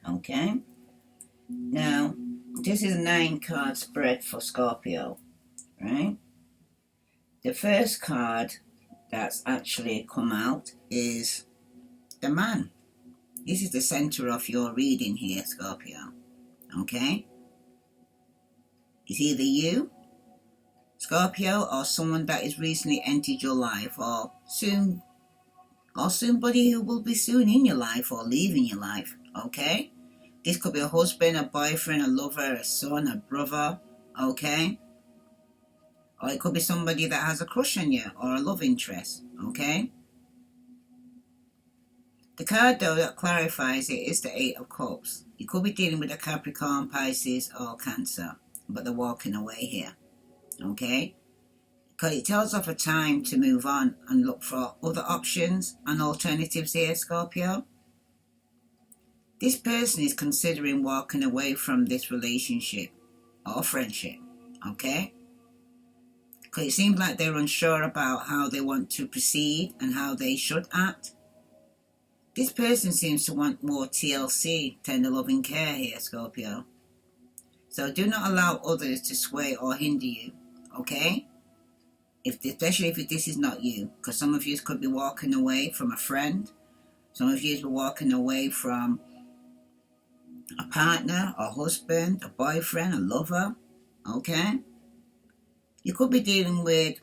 Okay. Now, this is a 9 card spread for Scorpio, right? The first card that's actually come out is the man. This is the center of your reading here, Scorpio. Okay? It's either you, Scorpio, or someone that is recently entered your life, or somebody who will be soon in your life or leaving your life. Okay? This could be a husband, a boyfriend, a lover, a son, a brother. Okay? Or it could be somebody that has a crush on you or a love interest. Okay? The card, though, that clarifies it is the Eight of Cups. You could be dealing with a Capricorn, Pisces, or Cancer, but they're walking away here. Okay? Because it tells of a time to move on and look for other options and alternatives here, Scorpio. This person is considering walking away from this relationship or friendship. Okay? Because it seems like they're unsure about how they want to proceed and how they should act. This person seems to want more TLC, tender loving care here, Scorpio. So do not allow others to sway or hinder you, okay? Especially if this is not you, because some of you could be walking away from a friend. Some of you are walking away from a partner, a husband, a boyfriend, a lover, okay? You could be dealing with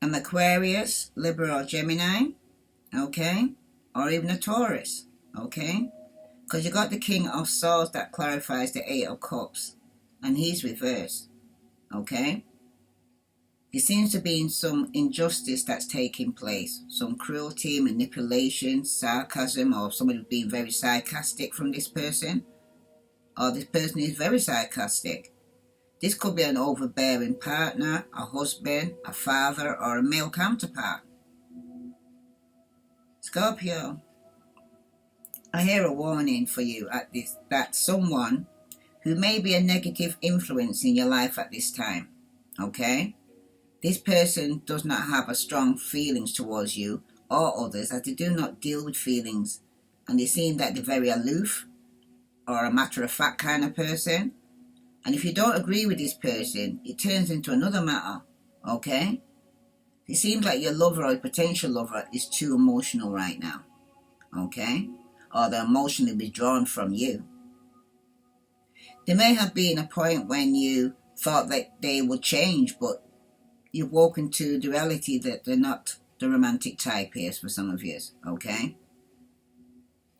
an Aquarius, Libra, or Gemini, okay? Or even a Taurus, okay? Because you got the King of Swords that clarifies the Eight of Cups, and he's reversed, okay? There seems to be some injustice that's taking place, some cruelty, manipulation, sarcasm, or somebody being very sarcastic from this person, or this person is very sarcastic. This could be an overbearing partner, a husband, a father, or a male counterpart. Scorpio, I hear a warning for you at this, that someone who may be a negative influence in your life at this time, okay? This person does not have a strong feelings towards you or others, as they do not deal with feelings, and they seem that they're very aloof or a matter-of-fact kind of person. And if you don't agree with this person, it turns into another matter, okay? It seems like your lover or potential lover is too emotional right now, okay? Or they're emotionally withdrawn from you. There may have been a point when you thought that they would change, but you've woken to the reality that they're not the romantic type here for some of you, okay?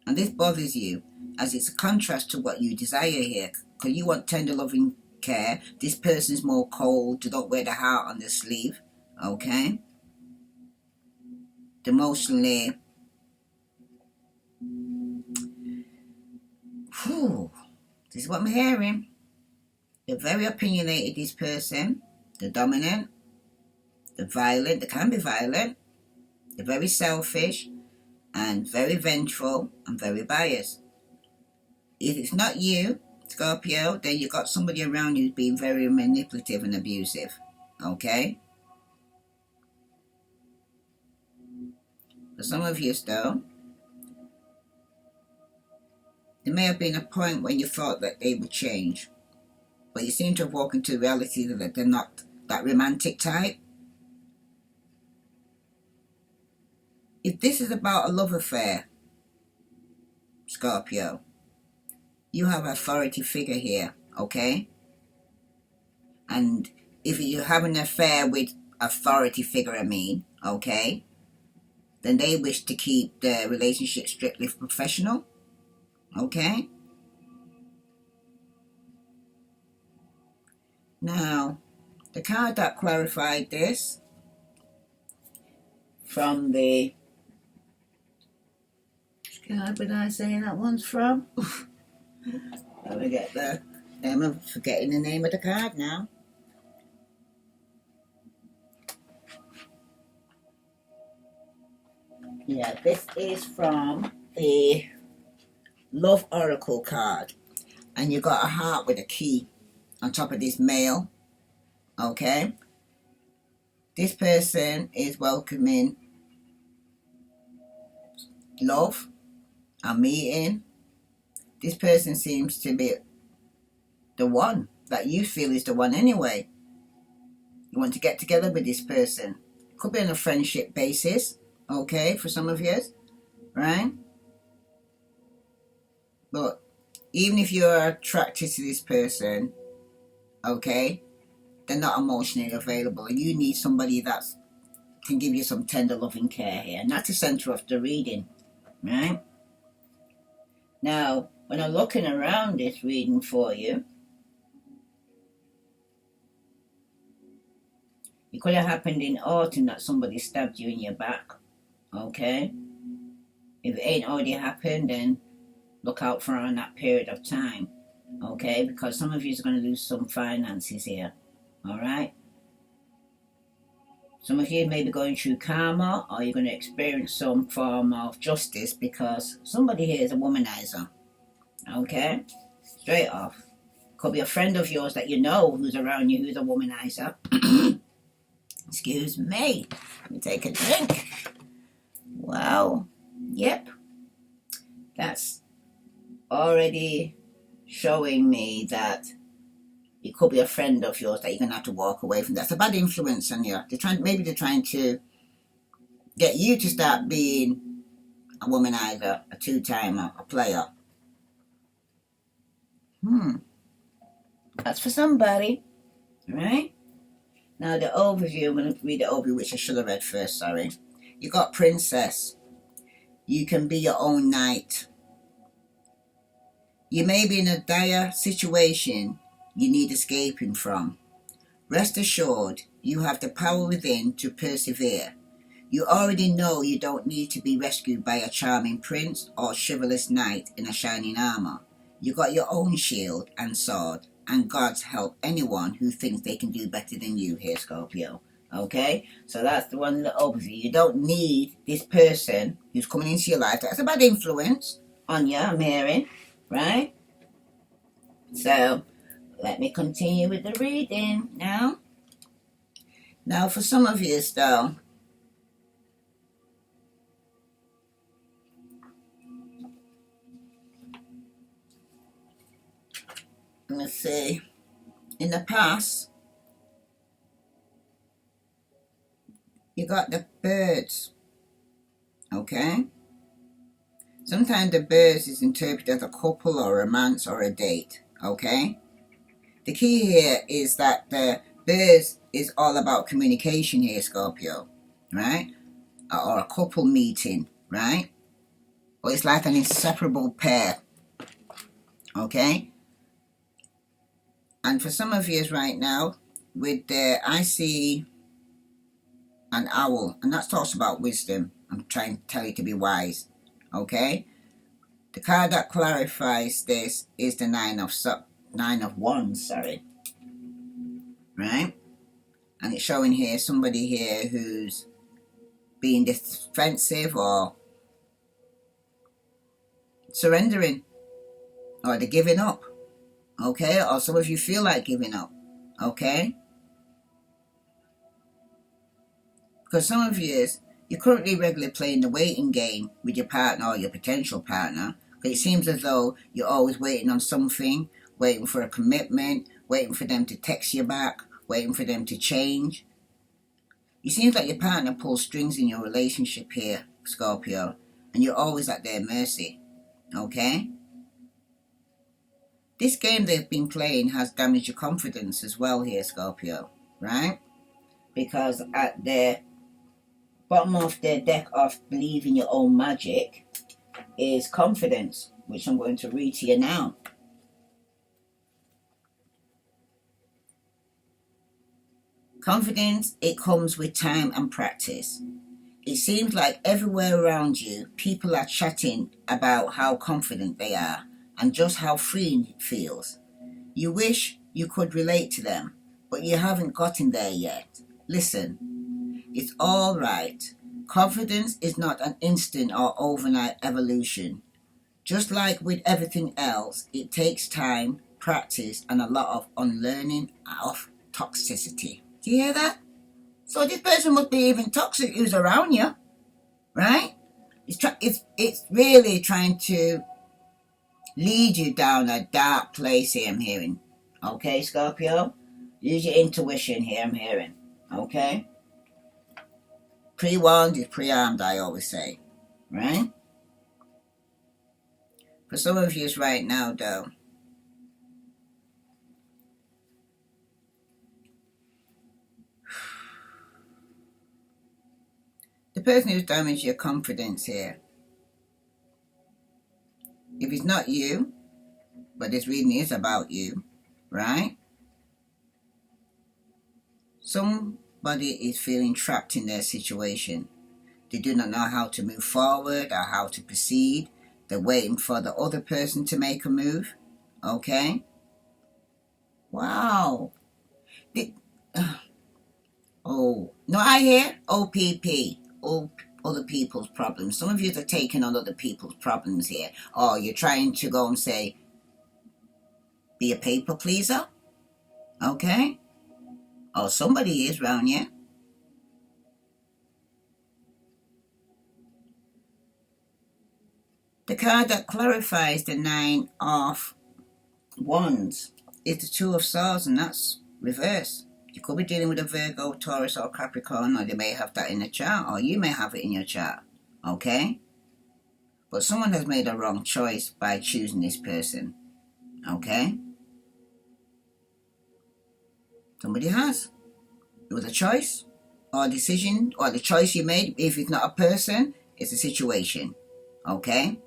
And this bothers you, as it's a contrast to what you desire here, because you want tender loving care. This person's more cold, they don't wear the heart on their sleeve, okay? They're emotionally, this is what I'm hearing. They're very opinionated, this person. They're dominant. They're violent. They can be violent. They're very selfish and very vengeful and very biased. If it's not you, Scorpio, then you've got somebody around you who's being very manipulative and abusive, okay? For some of you, though, there may have been a point when you thought that they would change, but you seem to have walked into reality that they're not that romantic type. If this is about a love affair, Scorpio, you have an authority figure here, okay? And if you have an affair with authority figure, okay, then they wish to keep the relationship strictly professional, okay? Now, the card that clarified this from the card did I say that one's from? Let me get the I'm forgetting the name of the card now. Yeah, this is from the Love Oracle card. And you got a heart with a key on top of this male. Okay? This person is welcoming love, a meeting, this person seems to be the one that you feel is the one anyway. You want to get together with this person. Could be on a friendship basis, okay, for some of you, right? But even if you're attracted to this person, okay, they're not emotionally available. You need somebody that can give you some tender loving care here. And that's the center of the reading, right? Now, when I'm looking around this reading for you, it could have happened in autumn that somebody stabbed you in your back, okay? If it ain't already happened, then look out for on that period of time, okay? Because some of you are going to lose some finances here, all right? Some of you may be going through karma, or you're going to experience some form of justice because somebody here is a womanizer, okay? Straight off. Could be a friend of yours that you know who's around you who's a womanizer. Excuse me. Let me take a drink. Wow. Yep. That's already showing me that it could be a friend of yours that you're going to have to walk away from. That's a bad influence on you. Maybe they're trying to get you to start being a womanizer, a two-timer, a player. That's for somebody. All right? Now the overview, I'm going to read the overview, which I should have read first, sorry. You got Princess. You can be your own knight. You may be in a dire situation you need escaping from. Rest assured, you have the power within to persevere. You already know you don't need to be rescued by a charming prince or chivalrous knight in a shining armor. You got your own shield and sword, and God's help anyone who thinks they can do better than you here, Scorpio. Okay? So that's the one little overview. You don't need this person who's coming into your life. That's a bad influence on you, I'm hearing. Right? So, let me continue with the reading now. Now, for some of you, though, let's see. In the past, you got the birds. Okay? Sometimes the birds is interpreted as a couple or a romance or a date. Okay? The key here is that the birds is all about communication here, Scorpio. Right? Or a couple meeting. Right? Or it's like an inseparable pair. Okay? And for some of you right now, with I see an owl, and that talks about wisdom. I'm trying to tell you to be wise. Okay? The card that clarifies this is the Nine of Wands, sorry. Right? And it's showing here somebody here who's being defensive or surrendering, or they're giving up. Okay? Or some of you feel like giving up. Okay? Because some of you, you're currently regularly playing the waiting game with your partner or your potential partner. But it seems as though you're always waiting on something, waiting for a commitment, waiting for them to text you back, waiting for them to change. It seems like your partner pulls strings in your relationship here, Scorpio, and you're always at their mercy. Okay? This game they've been playing has damaged your confidence as well here, Scorpio, right? Because at the bottom of the deck of Believe in Your Own Magic is confidence, which I'm going to read to you now. Confidence, it comes with time and practice. It seems like everywhere around you, people are chatting about how confident they are and just how free it feels. You wish you could relate to them, but you haven't gotten there yet. Listen, it's all right. Confidence is not an instant or overnight evolution. Just like with everything else, it takes time, practice, and a lot of unlearning of toxicity. Do you hear that? So this person must be even toxic who's around you, right? It's really trying to lead you down a dark place here, I'm hearing. Okay, Scorpio? Use your intuition here, I'm hearing. Okay? Pre-warned is pre-armed, I always say. Right? For some of you right now, though, the person who's damaged your confidence here, if it's not you, but this reading is about you, right? Somebody is feeling trapped in their situation. They do not know how to move forward or how to proceed. They're waiting for the other person to make a move. Okay? Wow. Oh, no, I hear OPP. All other people's problems. Some of you are taking on other people's problems here. Or you're trying to go and say, be a people pleaser. Okay? Or somebody is around here. The card that clarifies the 9 of Wands is the 2 of Swords, and that's reverse. You could be dealing with a Virgo, Taurus, or Capricorn, or they may have that in the chart, or you may have it in your chart. Okay? But someone has made a wrong choice by choosing this person. Okay? Somebody has. It was a choice, or a decision, or the choice you made. If it's not a person, it's a situation. Okay?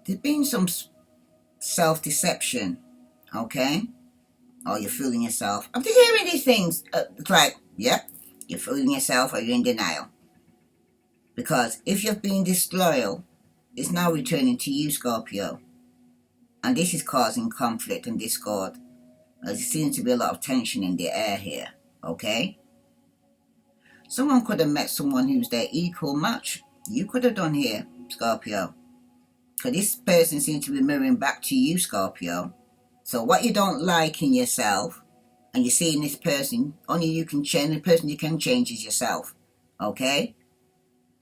There's been some self-deception, okay? Or you're fooling yourself. I'm just hearing these things. It's like, yep, you're fooling yourself or you're in denial. Because if you've been disloyal, it's now returning to you, Scorpio. And this is causing conflict and discord. There seems to be a lot of tension in the air here, okay? Someone could have met someone who's their equal match. You could have done here, Scorpio. Because this person seems to be mirroring back to you, Scorpio. So what you don't like in yourself, and you see in this person, only you can change. The person you can change is yourself. Okay?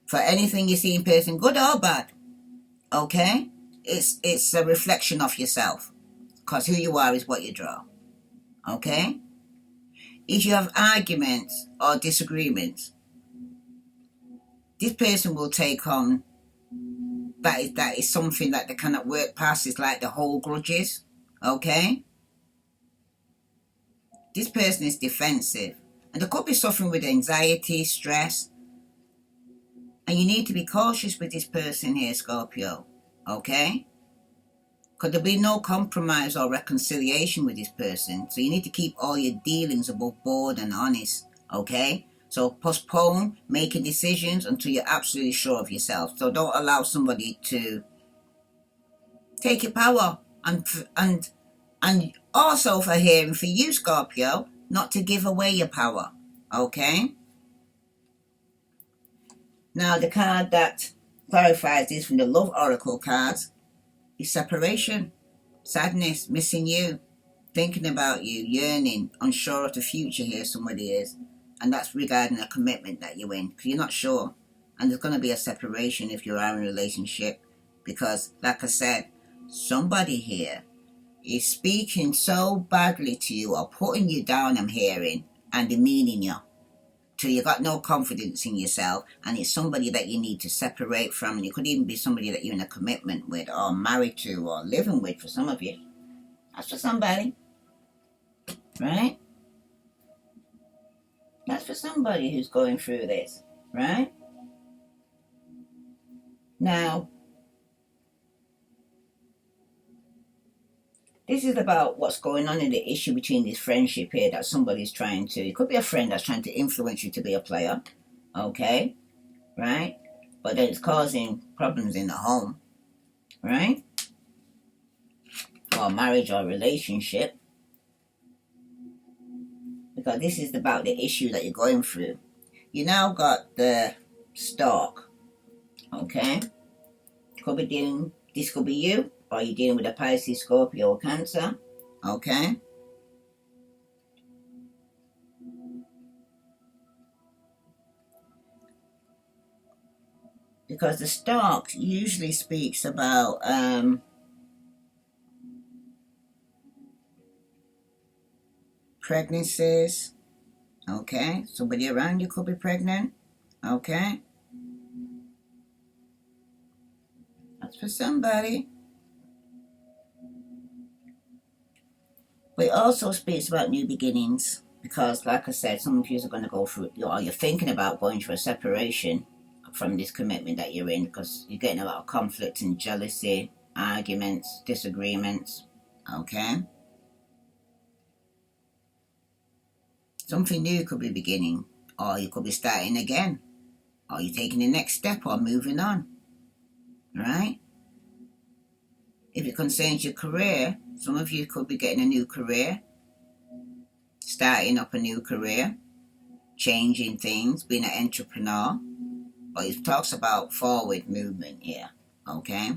For anything you see in person, good or bad. Okay? It's a reflection of yourself. Because who you are is what you draw. Okay? If you have arguments or disagreements, this person will take on that is something that they cannot work past. It's like the whole grudges. Okay? This person is defensive. And they could be suffering with anxiety, stress. And you need to be cautious with this person here, Scorpio. Okay? Because there'll be no compromise or reconciliation with this person. So you need to keep all your dealings above board and honest. Okay? So postpone making decisions until you're absolutely sure of yourself. So don't allow somebody to take your power. And also for hearing for you, Scorpio, not to give away your power. Okay? Now the card that clarifies this from the Love Oracle cards is separation, sadness, missing you, thinking about you, yearning, unsure of the future here somebody is. And that's regarding a commitment that you're in, because you're not sure. And there's going to be a separation if you are in a relationship, because, like I said, somebody here is speaking so badly to you or putting you down, I'm hearing, and demeaning you, till you got no confidence in yourself, and it's somebody that you need to separate from, and it could even be somebody that you're in a commitment with, or married to, or living with for some of you. That's for somebody, right? That's for somebody who's going through this, right? Now, this is about what's going on in the issue between this friendship here that somebody's trying to, it could be a friend that's trying to influence you to be a player, okay, right? But then it's causing problems in the home, right? Or marriage or relationship. Because this is about the issue that you're going through. You now got the Stork, okay? Could be dealing, this could be you, or you're dealing with a Pisces, Scorpio, or Cancer, okay? because the stalk usually speaks about pregnancies. Okay, somebody around you could be pregnant. Okay, that's for somebody. But it also speaks about new beginnings because, like I said, some of you are going to go through, or you're thinking about going through a separation from this commitment that you're in because you're getting a lot of conflict and jealousy, arguments, disagreements. Okay, something new could be beginning, or you could be starting again, or you're taking the next step or moving on. Right? If it concerns your career, some of you could be getting a new career, starting up a new career, changing things, being an entrepreneur. But it talks about forward movement here. Okay?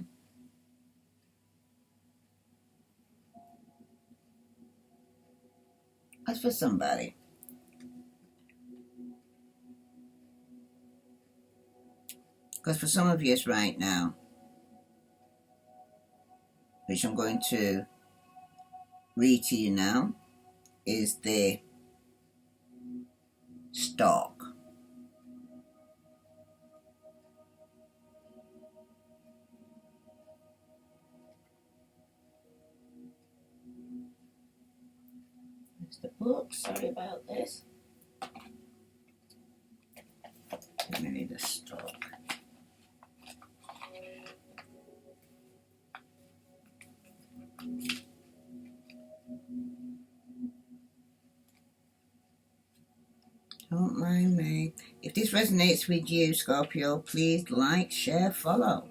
That's for somebody. Because for some of you, it's right now, which I'm going to read to you now, is the stalk. There's the book. Sorry about this. Give me the stalk. Don't mind me. If this resonates with you, Scorpio, please like, share, follow.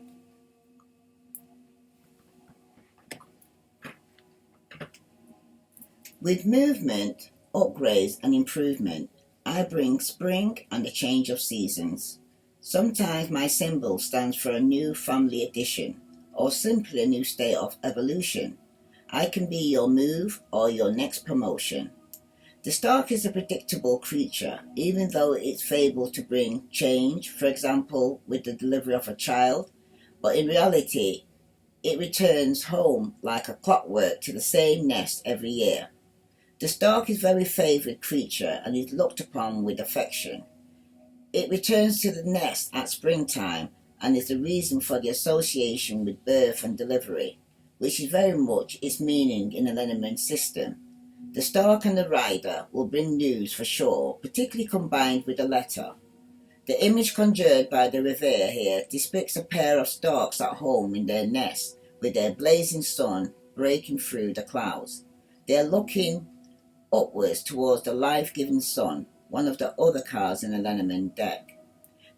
With movement, upgrades, and improvement, I bring spring and the change of seasons. Sometimes my symbol stands for a new family addition, or simply a new state of evolution. I can be your move or your next promotion. The stork is a predictable creature, even though it's fabled to bring change, for example, with the delivery of a child, but in reality, it returns home like a clockwork to the same nest every year. The stork is a very favoured creature and is looked upon with affection. It returns to the nest at springtime and is the reason for the association with birth and delivery, which is very much its meaning in the Lenormand system. The stork and the rider will bring news for sure, particularly combined with a letter. The image conjured by the revere here depicts a pair of storks at home in their nest, with their blazing sun breaking through the clouds. They are looking upwards towards the life-giving sun, one of the other cards in the Lenormand deck.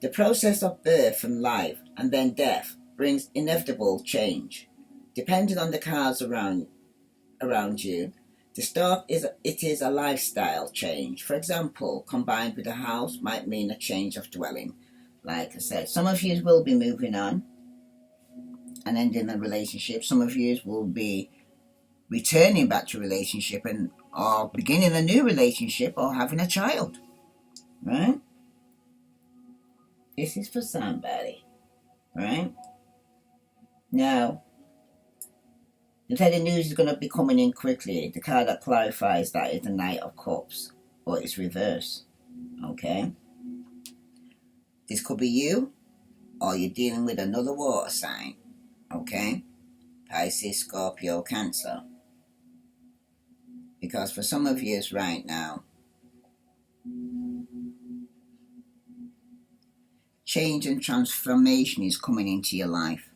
The process of birth and life, and then death, brings inevitable change. Depending on the cards around you, the stork is a lifestyle change. For example, combined with a house might mean a change of dwelling. Like I said, some of you will be moving on and ending a relationship. Some of you will be returning back to a relationship and or beginning a new relationship or having a child. Right? This is for somebody. Right? Now, the Teddy news is going to be coming in quickly. The card that clarifies that is the Knight of Cups, or its reverse. Okay? This could be you, or you're dealing with another water sign. Okay? Pisces, Scorpio, Cancer. Because for some of you right now, change and transformation is coming into your life.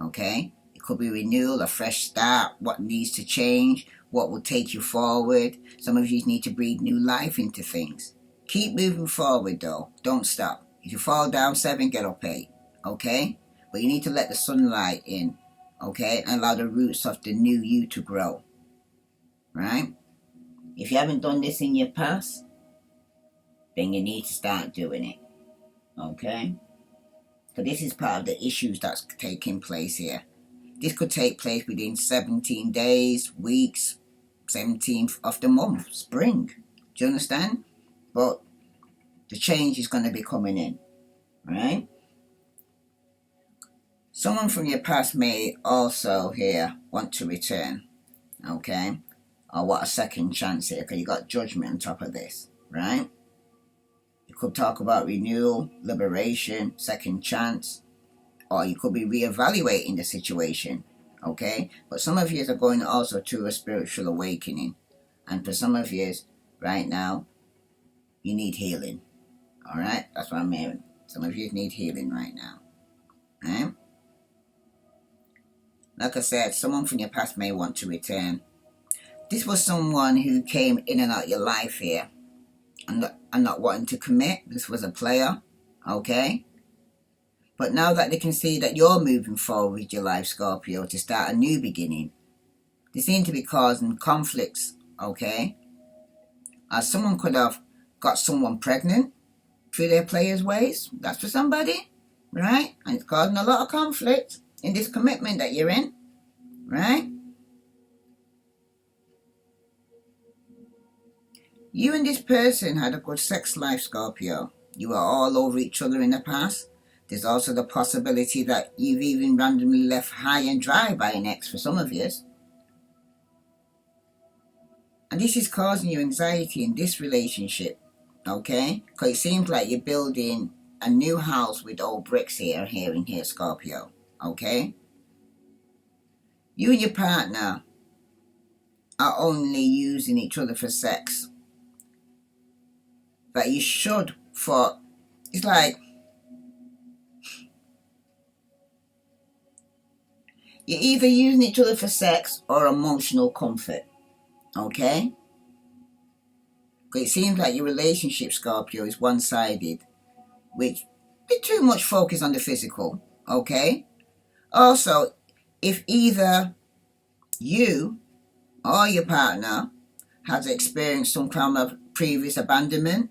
Okay? Could be renewal, a fresh start, what needs to change, what will take you forward. Some of you need to breathe new life into things. Keep moving forward though. Don't stop. If you fall down 7, get up 8. Okay? But you need to let the sunlight in. Okay? And allow the roots of the new you to grow. Right? If you haven't done this in your past, then you need to start doing it. Okay? So this is part of the issues that's taking place here. This could take place within 17 days, weeks, 17th of the month, spring. Do you understand? But the change is going to be coming in, right? Someone from your past may also here want to return, okay? Or what a second chance here, because you got judgment on top of this, right? You could talk about renewal, liberation, second chance, or you could be reevaluating the situation, okay? But some of you are going also to a spiritual awakening. And for some of you, right now, you need healing, all right? That's what I'm hearing. Some of you need healing right now, right? Like I said, someone from your past may want to return. This was someone who came in and out your life here and not wanting to commit. This was a player, okay? But now that they can see that you're moving forward with your life, Scorpio, to start a new beginning, they seem to be causing conflicts, okay? Someone could have got someone pregnant through their player's ways. That's for somebody, right? And it's causing a lot of conflict in this commitment that you're in, right? You and this person had a good sex life, Scorpio. You were all over each other in the past. There's also the possibility that you've even randomly left high and dry by an ex for some of you. And this is causing you anxiety in this relationship, okay? Because it seems like you're building a new house with old bricks here, Scorpio, okay? You and your partner are only using each other for sex. But you should for, it's like, you're either using each other for sex or emotional comfort, okay? Because it seems like your relationship, Scorpio, is one-sided, which is too much focus on the physical, okay? Also, if either you or your partner has experienced some kind of previous abandonment,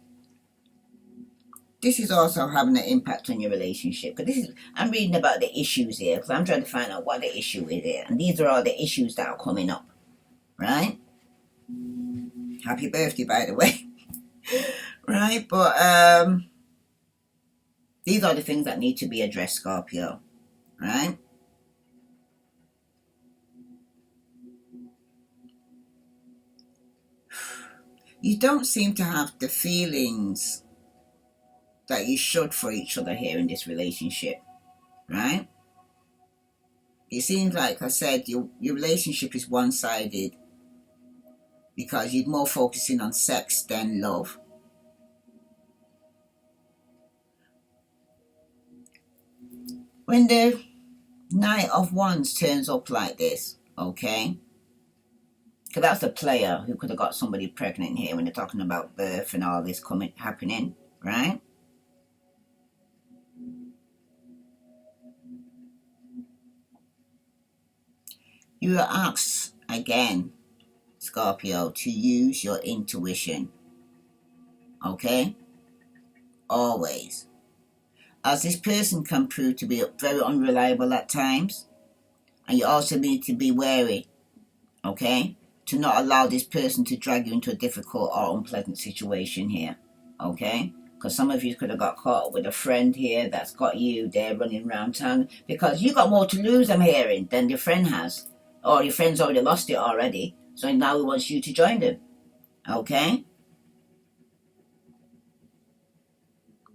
this is also having an impact on your relationship. Because I'm reading about the issues here, because I'm trying to find out what the issue is here. And these are all the issues that are coming up, right? Happy birthday, by the way. Right? But these are the things that need to be addressed, Scorpio, right? You don't seem to have the feelings that you should for each other here in this relationship, right? It seems like I said, your relationship is one-sided because you're more focusing on sex than love. When the Knight of Wands turns up like this, okay? Because that's a player who could have got somebody pregnant here when they're talking about birth and all this happening, right? You are asked again, Scorpio, to use your intuition, okay? Always. As this person can prove to be very unreliable at times, and you also need to be wary, okay? To not allow this person to drag you into a difficult or unpleasant situation here, okay? Because some of you could have got caught up with a friend here that's got you there running around town because you got more to lose, I'm hearing, than your friend has. Or your friend's already lost it already, so now he wants you to join them, okay?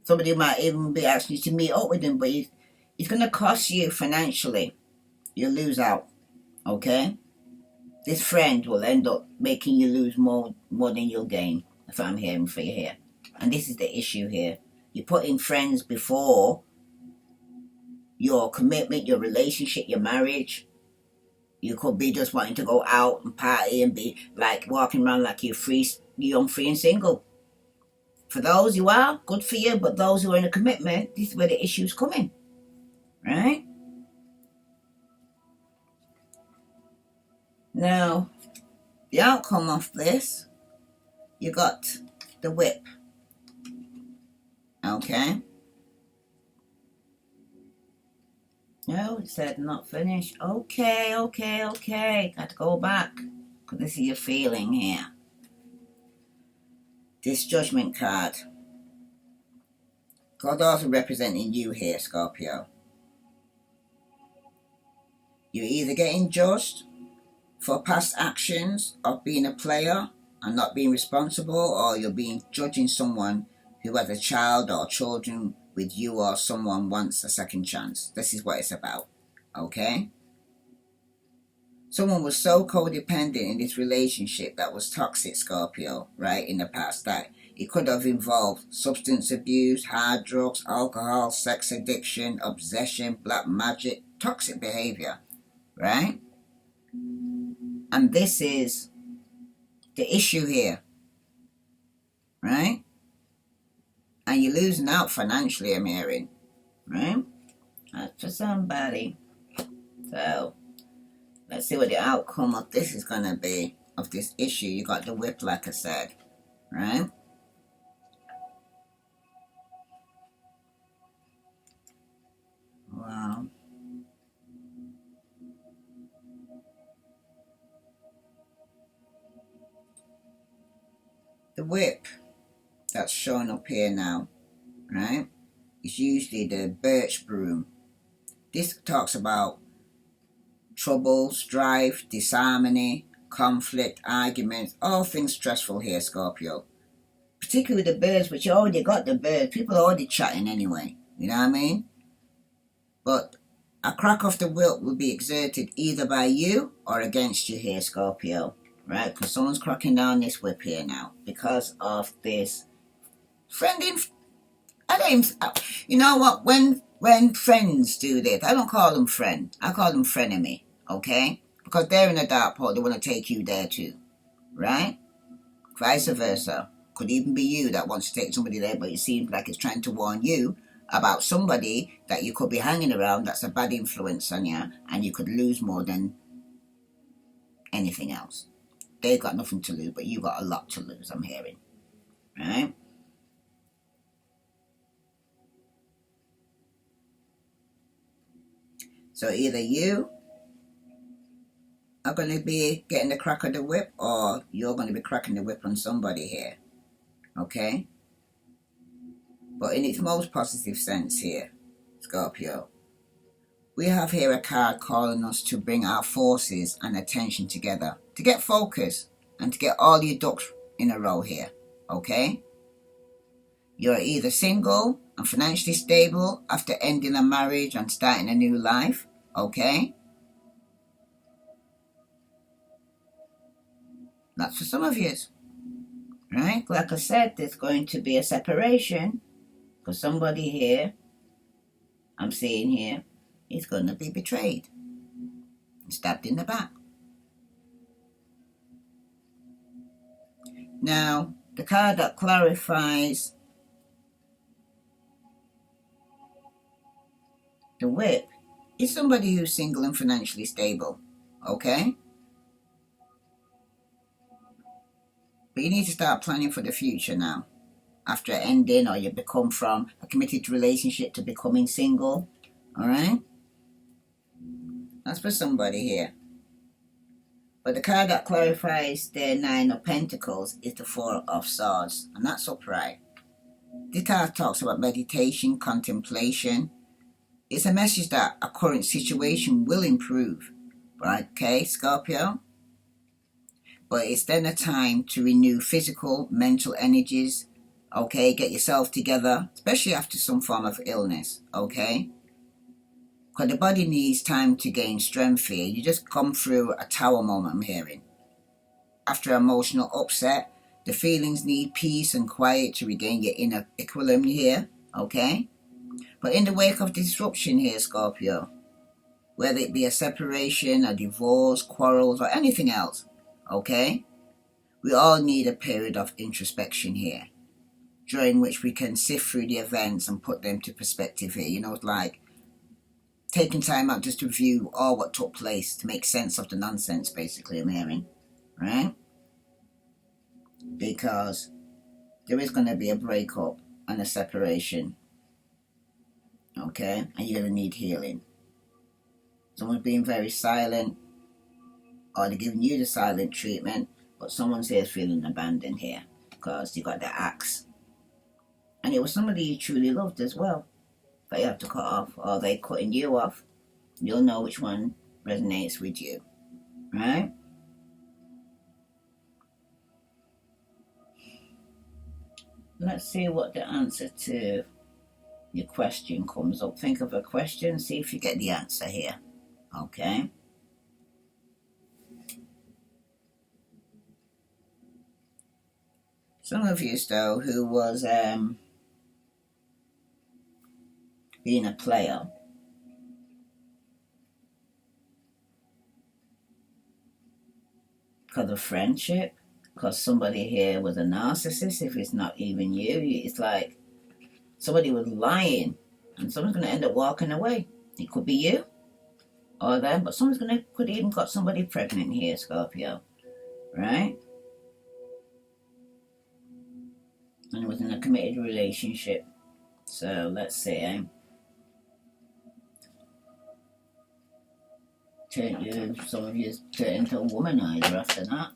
Somebody might even be asking you to meet up with him, but it's going to cost you financially. You'll lose out, okay? This friend will end up making you lose more than you'll gain, if I'm hearing for you here. And this is the issue here. You're putting friends before your commitment, your relationship, your marriage. You could be just wanting to go out and party and be like walking around like you're free, young, free and single. For those you are, good for you. But those who are in a commitment, this is where the issue's coming, right? Now, the outcome of this, you got the whip, okay? No, it said not finished. Okay. Got to go back, because this is your feeling here. This judgment card. God also representing you here, Scorpio. You're either getting judged for past actions of being a player and not being responsible, or you're being judging someone who has a child or children with you, or someone wants a second chance. This is what it's about, okay? Someone was so codependent in this relationship that was toxic, Scorpio, right, in the past, that it could have involved substance abuse, hard drugs, alcohol, sex addiction, obsession, black magic, toxic behavior, right? And this is the issue here, right? And you're losing out financially, I'm hearing, right? That's for somebody. So let's see what the outcome of this is going to be, of this issue. You got the whip, like I said, right? Wow. The whip that's showing up here now, right, is usually the birch broom. This talks about trouble, strife, disharmony, conflict, arguments, all things stressful here, Scorpio. Particularly the birds, which you already got the birds. People are already chatting anyway, you know what I mean? But a crack of the whip will be exerted either by you or against you here, Scorpio, right? Because someone's cracking down this whip here now because of this friending. You know what? When friends do this, I don't call them friend. I call them frenemy, okay? Because they're in a dark hole. They want to take you there too, right? Vice versa. Could even be you that wants to take somebody there, but it seems like it's trying to warn you about somebody that you could be hanging around that's a bad influence on you, and you could lose more than anything else. They've got nothing to lose, but you got a lot to lose, I'm hearing, right? So either you are going to be getting the crack of the whip, or you're going to be cracking the whip on somebody here, okay? But in its most positive sense here, Scorpio, we have here a card calling us to bring our forces and attention together, to get focus and to get all your ducks in a row here, okay? You're either single and financially stable after ending a marriage and starting a new life, okay? That's for some of you, right? Like I said, there's going to be a separation because somebody here, I'm seeing here, is going to be betrayed and stabbed in the back. Now, the card that clarifies the whip is somebody who's single and financially stable, okay? But you need to start planning for the future now. After ending, or you become from a committed relationship to becoming single, all right? That's for somebody here. But the card that clarifies the Nine of Pentacles is the Four of Swords, and that's upright. This card talks about meditation, contemplation. It's a message that a current situation will improve, right? Okay, Scorpio? But it's then a time to renew physical, mental energies, okay? Get yourself together, especially after some form of illness, okay? Because the body needs time to gain strength here. You just come through a tower moment, I'm hearing. After emotional upset, the feelings need peace and quiet to regain your inner equilibrium here, okay? But in the wake of disruption here, Scorpio, whether it be a separation, a divorce, quarrels, or anything else, okay? We all need a period of introspection here, during which we can sift through the events and put them to perspective here. You know, it's like taking time out just to view all what took place, to make sense of the nonsense, basically, I'm hearing, right? Because there is going to be a breakup and a separation, okay? And you're going to need healing. Someone's being very silent, or they're giving you the silent treatment, but someone's here feeling abandoned here because you got the axe. And it was somebody you truly loved as well that you have to cut off, or they cutting you off. You'll know which one resonates with you, right? Let's see what the answer to your question comes up. Think of a question, see if you get the answer here. Okay. Some of you, though, who was being a player, because of friendship, because somebody here was a narcissist, if it's not even you, it's like somebody was lying and someone's going to end up walking away. It could be you or them, but someone's could even got somebody pregnant here, Scorpio, right? And it was in a committed relationship. So let's see, some of you turn into a womanizer after that.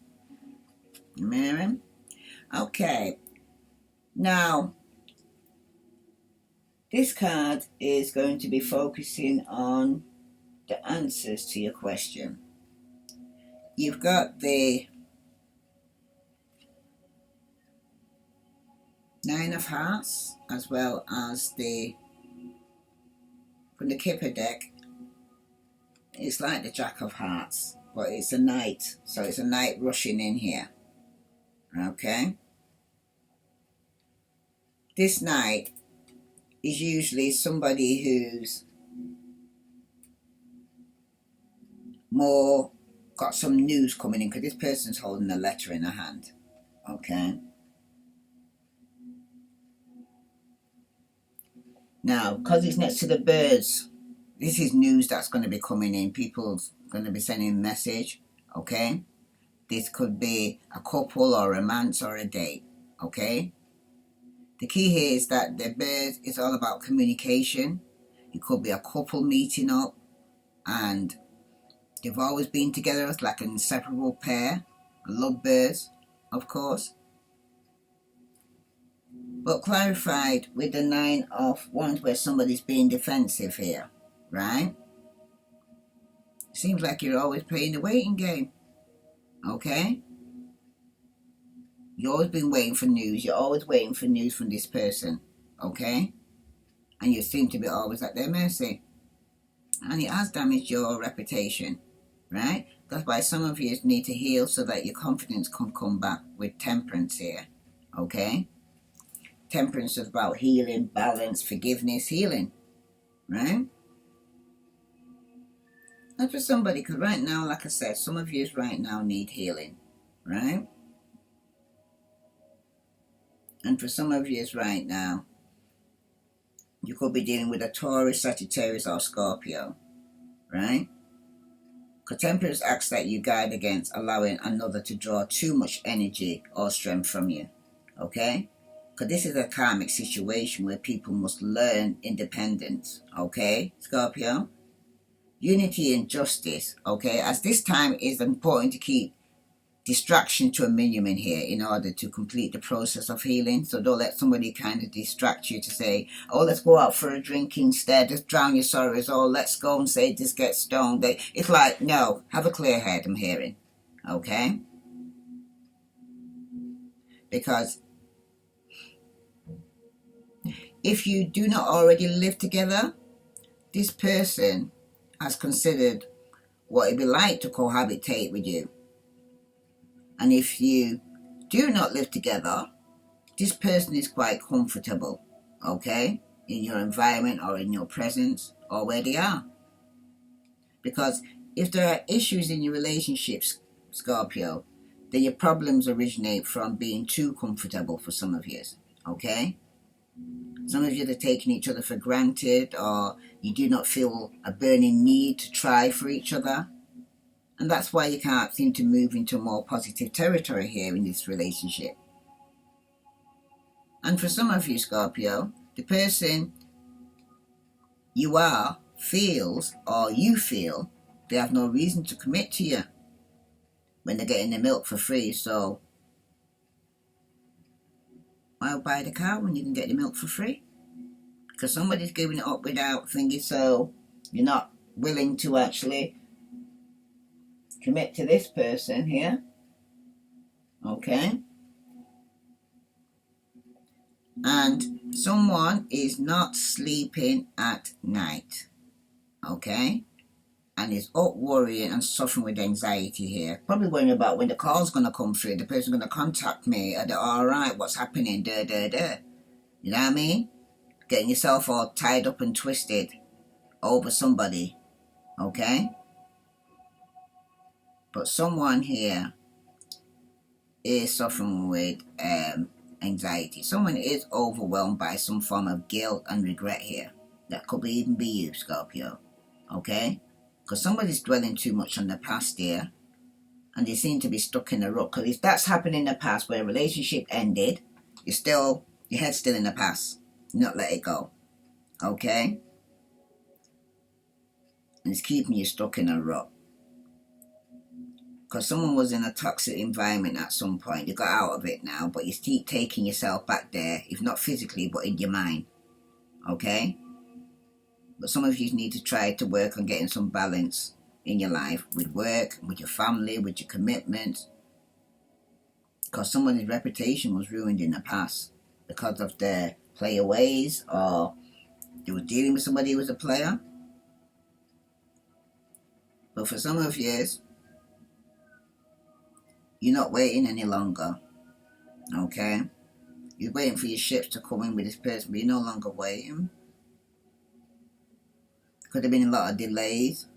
Mary? Okay. Now, this card is going to be focusing on the answers to your question. You've got the Nine of Hearts, as well as from the Kipper deck, it's like the Jack of Hearts, but it's a knight, so it's a knight rushing in here. Okay? This knight is usually somebody who's more got some news coming in, because this person's holding a letter in her hand. Okay? Now, because it's next to the birds, this is news that's going to be coming in. People's going to be sending a message, okay? This could be a couple or a romance or a date, okay? The key here is that the bird is all about communication. It could be a couple meeting up and they've always been together as like an inseparable pair. Lovebirds, of course. But clarified with the Nine of Wands, where somebody's being defensive here, right? Seems like you're always playing the waiting game, okay? You've always been waiting for news. You're always waiting for news from this person, okay? And you seem to be always at their mercy. And it has damaged your reputation, right? That's why some of you need to heal so that your confidence can come back with Temperance here, okay? Temperance is about healing, balance, forgiveness, healing, right? Not for somebody, because right now, like I said, some of you right now need healing, right? And for some of you right now, you could be dealing with a Taurus, Sagittarius, or Scorpio, right? Because Temperance asks that you guide against allowing another to draw too much energy or strength from you, okay? Because this is a karmic situation where people must learn independence, okay, Scorpio? Unity and justice, okay? As this time is important to keep distraction to a minimum here in order to complete the process of healing. So don't let somebody kind of distract you to say, oh, let's go out for a drink instead, just drown your sorrows, or let's go and say, just get stoned. It's like, no, have a clear head, I'm hearing, okay? Because if you do not already live together, this person has considered what it'd be like to cohabitate with you. And if you do not live together, this person is quite comfortable, okay, in your environment or in your presence or where they are. Because if there are issues in your relationships, Scorpio, then your problems originate from being too comfortable for some of you, okay? Some of you are taking each other for granted, or you do not feel a burning need to try for each other. And that's why you can't seem to move into more positive territory here in this relationship. And for some of you, Scorpio, the person you are feels, or you feel, they have no reason to commit to you when they're getting the milk for free. So why buy the cow when you can get the milk for free? Because somebody's giving it up without thinking, so you're not willing to actually commit to this person here, okay? And someone is not sleeping at night, okay? And is up worrying and suffering with anxiety here. Probably worrying about when the call's going to come through, the person's going to contact me, are they all right, what's happening, You know what I mean? Getting yourself all tied up and twisted over somebody, okay? But someone here is suffering with anxiety. Someone is overwhelmed by some form of guilt and regret here. That could even be you, Scorpio, okay? Because somebody's dwelling too much on the past here, and they seem to be stuck in a rut. Because if that's happened in the past, where a relationship ended, your head's still in the past. You're not let it go, okay? And it's keeping you stuck in a rut. Because someone was in a toxic environment at some point. You got out of it now, but you keep taking yourself back there, if not physically, but in your mind, okay? But some of you need to try to work on getting some balance in your life, with work, with your family, with your commitment. Because somebody's reputation was ruined in the past because of their player ways, or they were dealing with somebody who was a player. But for some of you, you're not waiting any longer, okay? You're waiting for your ships to come in with this person, but you're no longer waiting. Could have been a lot of delays,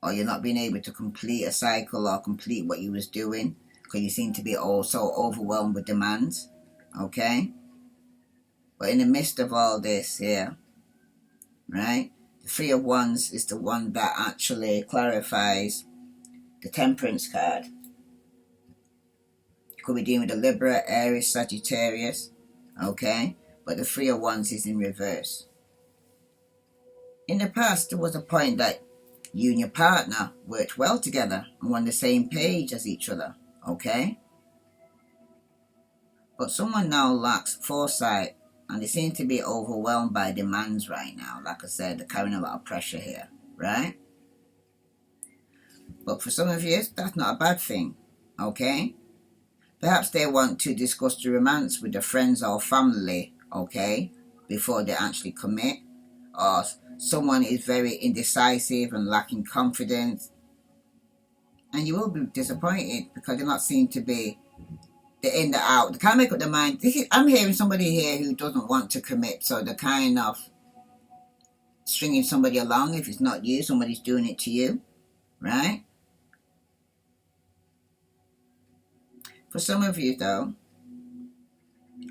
or you're not being able to complete a cycle or complete what you was doing because you seem to be also overwhelmed with demands, okay? But in the midst of all this here, right, the Three of Wands is the one that actually clarifies the Temperance card. You could be dealing with the Libra, Aries, Sagittarius, okay? But the Three of Wands is in reverse. In the past, there was a point that you and your partner worked well together and were on the same page as each other, okay? But someone now lacks foresight, and they seem to be overwhelmed by demands right now. Like I said, they're carrying a lot of pressure here, right? But for some of you, that's not a bad thing, okay? Perhaps they want to discuss the romance with their friends or family, okay, before they actually commit. Or someone is very indecisive and lacking confidence, and you will be disappointed because they're not seen to be the in, the out. They can't make up their mind. I'm hearing somebody here who doesn't want to commit, so they're kind of stringing somebody along. If it's not you, somebody's doing it to you, right? For some of you, though,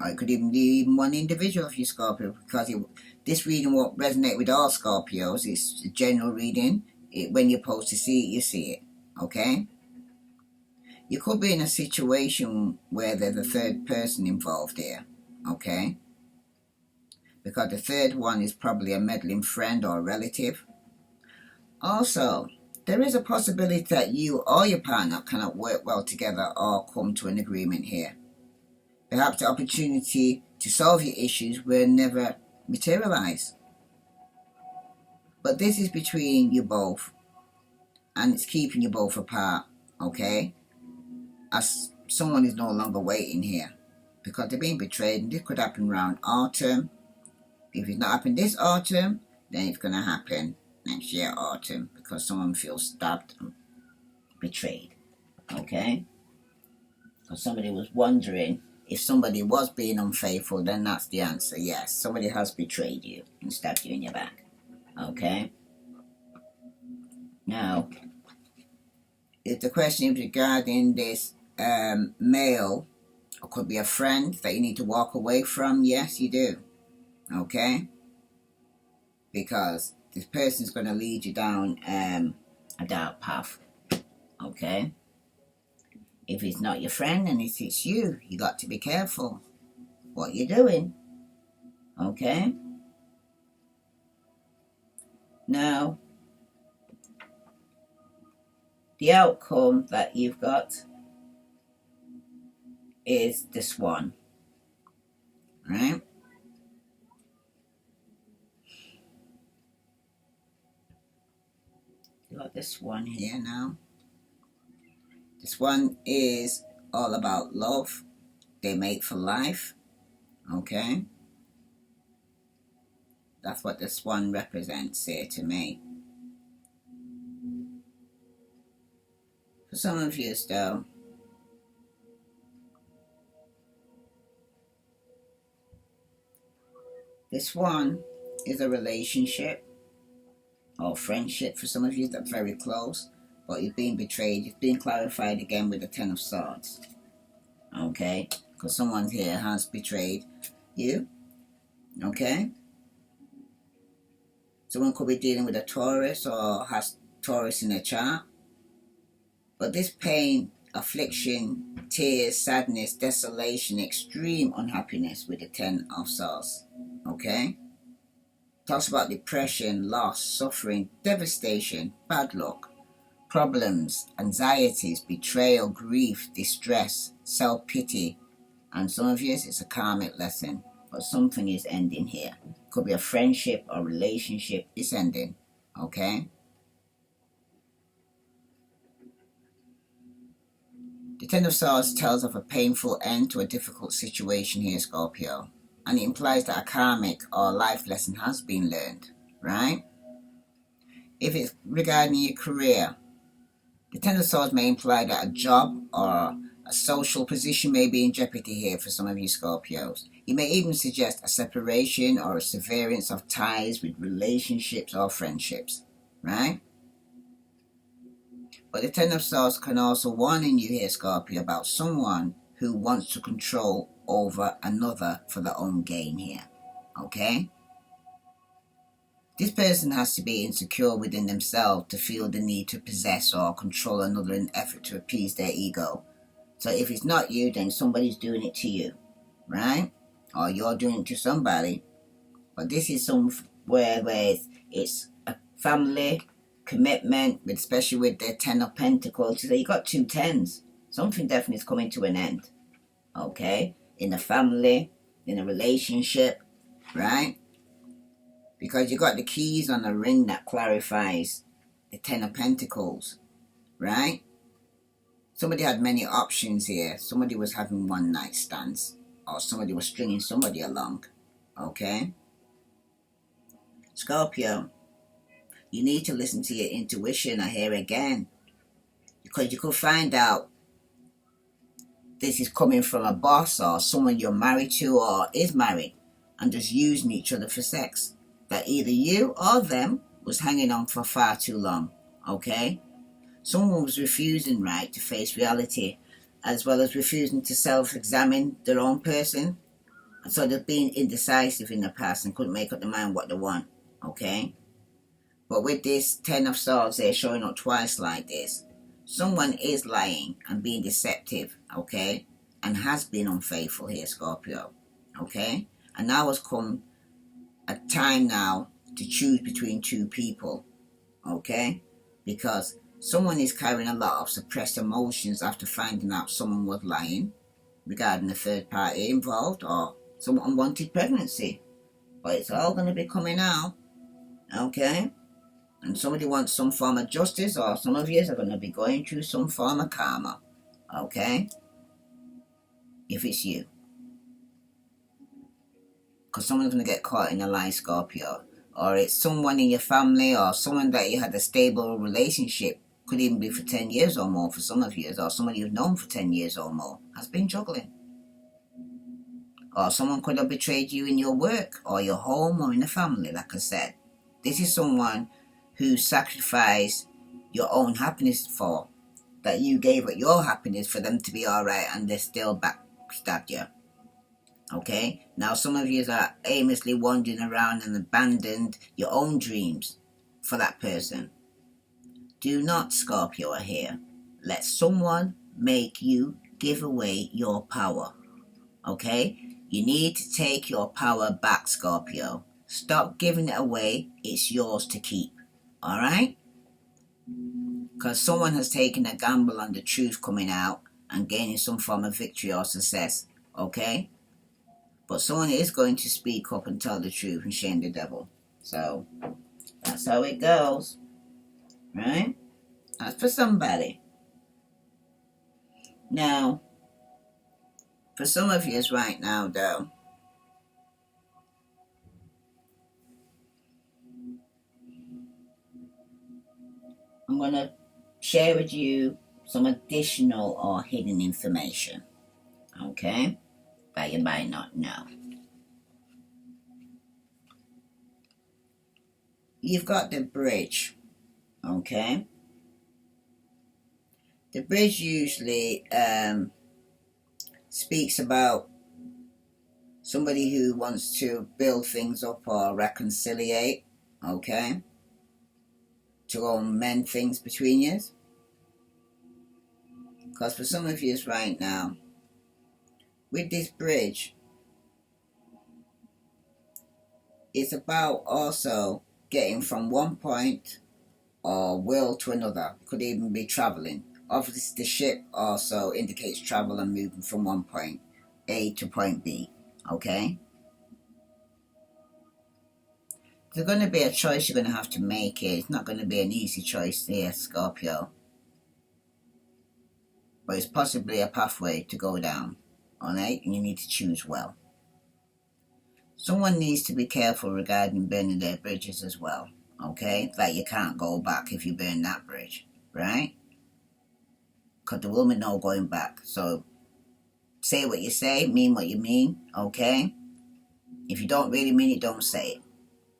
or it could even be one individual of you, Scorpio, because this reading won't resonate with all Scorpios. It's a general reading. When you're supposed to see it, you see it, okay? You could be in a situation where there's a third person involved here, okay? Because the third one is probably a meddling friend or relative. Also, there is a possibility that you or your partner cannot work well together or come to an agreement here. Perhaps the opportunity to solve your issues will never materialize. But this is between you both, and it's keeping you both apart, okay? As someone is no longer waiting here because they're being betrayed, and this could happen around autumn. If it's not happened this autumn, then it's going to happen next year autumn because someone feels stabbed and betrayed, okay? So somebody was wondering if somebody was being unfaithful, then that's the answer. Yes, somebody has betrayed you and stabbed you in your back, okay? Now, if the question is regarding this male, or could be a friend that you need to walk away from, yes, you do, okay? Because this person's going to lead you down a dark path, okay? If it's not your friend and it's you, you got to be careful what you're doing, okay? Now, the outcome that you've got is this one, right? You got this one here now. one is all about love. They mate for life. Okay? That's what this one represents here to me. For some of you, though, this one is a relationship or friendship for some of you that's very close, but you've been betrayed. It's been clarified again with the Ten of Swords. Okay? Because someone here has betrayed you. Okay? Someone could be dealing with a Taurus or has Taurus in their chart. But this pain, affliction, tears, sadness, desolation, extreme unhappiness with the Ten of Swords. Okay? Talks about depression, loss, suffering, devastation, bad luck, problems, anxieties, betrayal, grief, distress, self-pity. And some of you, it's a karmic lesson. But something is ending here. Could be a friendship or relationship. It's ending. Okay? The Ten of Swords tells of a painful end to a difficult situation here, Scorpio. And it implies that a karmic or life lesson has been learned, right? If it's regarding your career, the Ten of Swords may imply that a job or a social position may be in jeopardy here for some of you Scorpios. It may even suggest a separation or a severance of ties with relationships or friendships, right? But the Ten of Swords can also warn you here, Scorpio, about someone who wants to control over another for their own gain here, okay? This person has to be insecure within themselves to feel the need to possess or control another in an effort to appease their ego. So if it's not you, then somebody's doing it to you, right? Or you're doing it to somebody. But this is somewhere where it's a family commitment, especially with the Ten of Pentacles. So you got two tens. Something definitely is coming to an end, okay? In a family, in a relationship, right? Because you got the keys on the ring that clarifies the Ten of Pentacles, right? Somebody had many options here. Somebody was having one night stands, or somebody was stringing somebody along, okay? Scorpio, you need to listen to your intuition. I hear again, because you could find out this is coming from a boss or someone you're married to or is married and just using each other for sex. That either you or them was hanging on for far too long, okay? Someone was refusing, right, to face reality, as well as refusing to self-examine their own person. So they've been indecisive in the past and couldn't make up their mind what they want, okay? But with this Ten of Swords, they're showing up twice like this. Someone is lying and being deceptive, okay? And has been unfaithful here, Scorpio, okay? And now has come a time now to choose between two people, okay? Because someone is carrying a lot of suppressed emotions after finding out someone was lying regarding the third party involved or some unwanted pregnancy. But it's all going to be coming out, okay? And somebody wants some form of justice, or some of you are going to be going through some form of karma, okay? If it's you. Because someone's going to get caught in a lie, Scorpio. Or it's someone in your family or someone that you had a stable relationship. Could even be for 10 years or more for some of you. Or somebody you've known for 10 years or more has been juggling. Or someone could have betrayed you in your work or your home or in the family, like I said. This is someone who sacrificed your own happiness for. That you gave up your happiness for them to be alright and they still backstabbed you. Okay, now some of you are aimlessly wandering around and abandoned your own dreams for that person. Do not, Scorpio, here let someone make you give away your power. Okay, you need to take your power back, Scorpio. Stop giving it away. It's yours to keep. Alright? Because someone has taken a gamble on the truth coming out and gaining some form of victory or success. Okay? But someone is going to speak up and tell the truth and shame the devil. So, that's how it goes. Right? That's for somebody. Now, for some of you right now, though, I'm going to share with you some additional or hidden information, okay, that you might not know. You've got the bridge, okay? The bridge usually speaks about somebody who wants to build things up or reconciliate, okay? To go and mend things between you. Because for some of you right now, with this bridge, it's about also getting from one point or world to another. Could even be traveling. Obviously, the ship also indicates travel and moving from one point A to point B, okay? There's going to be a choice you're going to have to make here. It's not going to be an easy choice here, Scorpio. But it's possibly a pathway to go down, alright? And you need to choose well. Someone needs to be careful regarding burning their bridges as well, okay? Like you can't go back if you burn that bridge, right? Because there will be no going back. So say what you say, mean what you mean, okay? If you don't really mean it, don't say it.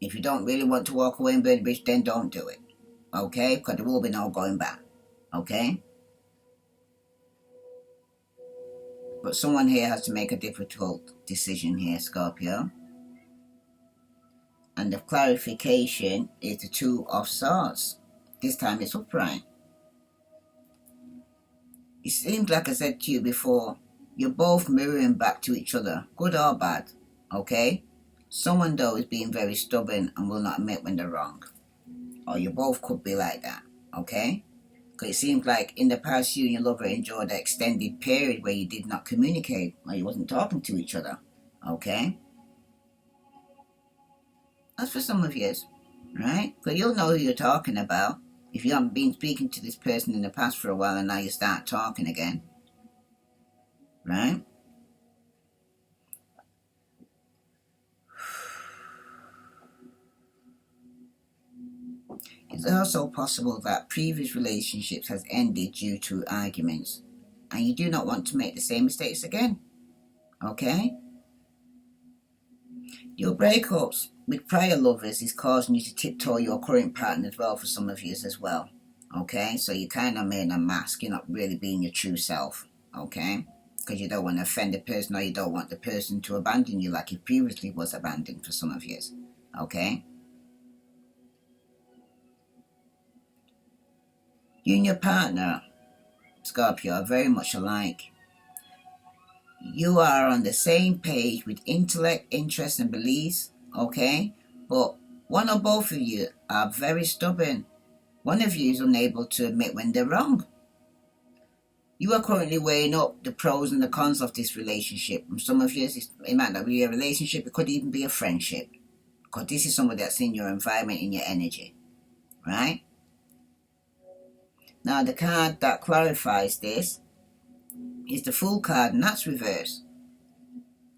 If you don't really want to walk away and burn the bridge, then don't do it, okay? Because there will be no going back, okay? But someone here has to make a difficult decision here, Scorpio. And the clarification is the Two of Swords. This time it's upright. It seems like I said to you before, you're both mirroring back to each other, good or bad, okay? Someone though is being very stubborn and will not admit when they're wrong. Or you both could be like that, okay? Because it seems like in the past you and your lover enjoyed an extended period where you did not communicate or you wasn't talking to each other, okay? That's for some of you, right? Because you'll know who you're talking about if you haven't been speaking to this person in the past for a while and now you start talking again, right? It's also possible that previous relationships has ended due to arguments and you do not want to make the same mistakes again, okay? Your breakups with prior lovers is causing you to tiptoe your current partner as well for some of you as well, okay? So you kind of made a mask, you're not really being your true self, okay? Because you don't want to offend the person or you don't want the person to abandon you like he previously was abandoned for some of you, okay? You and your partner, Scorpio, are very much alike. You are on the same page with intellect, interests, and beliefs, okay? But one or both of you are very stubborn. One of you is unable to admit when they're wrong. You are currently weighing up the pros and the cons of this relationship. And some of you, it might not be a relationship, it could even be a friendship. Because this is somebody that's in your environment, in your energy, right? Now, the card that clarifies this is the Fool card, and that's reversed.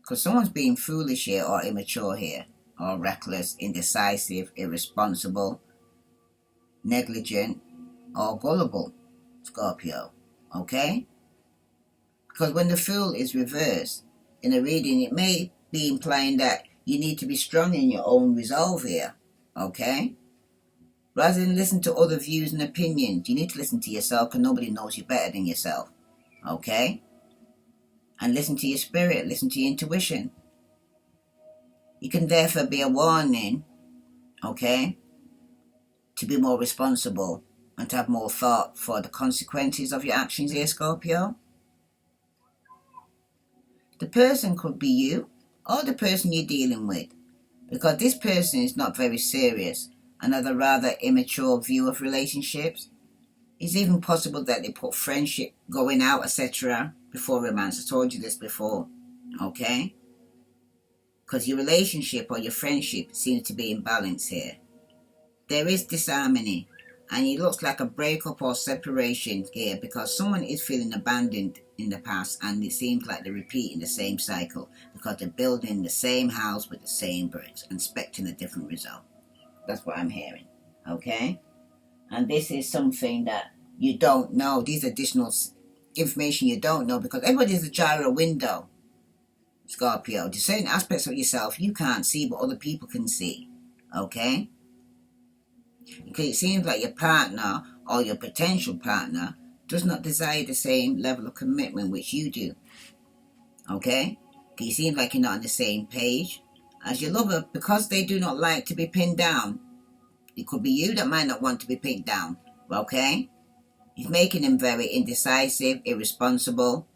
Because someone's being foolish here, or immature here, or reckless, indecisive, irresponsible, negligent, or gullible, Scorpio, okay? Because when the Fool is reversed in a reading, it may be implying that you need to be strong in your own resolve here, okay? Rather than listen to other views and opinions, you need to listen to yourself because nobody knows you better than yourself. Okay? And listen to your spirit, listen to your intuition. You can therefore be a warning, okay, to be more responsible and to have more thought for the consequences of your actions here, Scorpio. The person could be you or the person you're dealing with, because this person is not very serious and has a rather immature view of relationships. It's even possible that they put friendship, going out, etc. before romance. I told you this before, okay? Because your relationship or your friendship seems to be in balance here. There is disharmony, and it looks like a breakup or separation here because someone is feeling abandoned in the past, and it seems like they're repeating the same cycle because they're building the same house with the same bricks and expecting a different result. That's what I'm hearing. Okay? And this is something that you don't know. These additional information you don't know because everybody's a gyro window, Scorpio. There's certain aspects of yourself you can't see, but other people can see. Okay? Because it seems like your partner or your potential partner does not desire the same level of commitment which you do. Okay? Because it seems like you're not on the same page as your lover because they do not like to be pinned down. It could be you that might not want to be pinned down. Okay? It's making him very indecisive, irresponsible.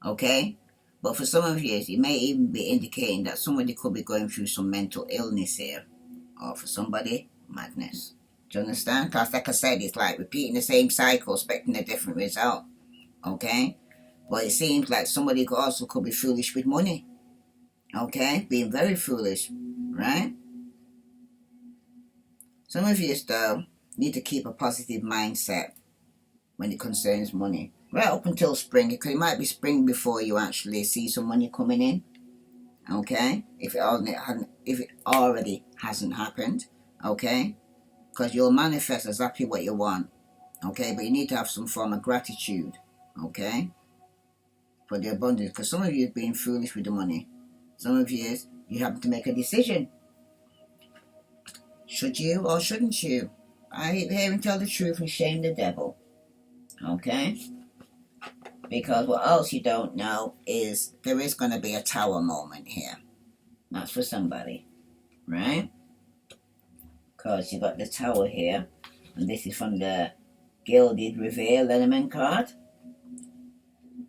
Okay? But for some of you, it may even be indicating that somebody could be going through some mental illness here. Or for somebody, madness. Do you understand? Because like I said, it's like repeating the same cycle, expecting a different result. Okay? But it seems like somebody also could be foolish with money. Okay? Being very foolish. Right? Some of you, though, need to keep a positive mindset when it concerns money. Right up until spring, because it might be spring before you actually see some money coming in. Okay? If it already hasn't happened. Okay? Because you'll manifest exactly what you want. Okay? But you need to have some form of gratitude. Okay? For the abundance. Because some of you are being foolish with the money. Some of you have to make a decision. Should you or shouldn't you? I hear and tell the truth and shame the devil. Okay? Because what else you don't know is there is going to be a tower moment here. That's for somebody. Right? Because you got the tower here. And this is from the Gilded Reveal Element card.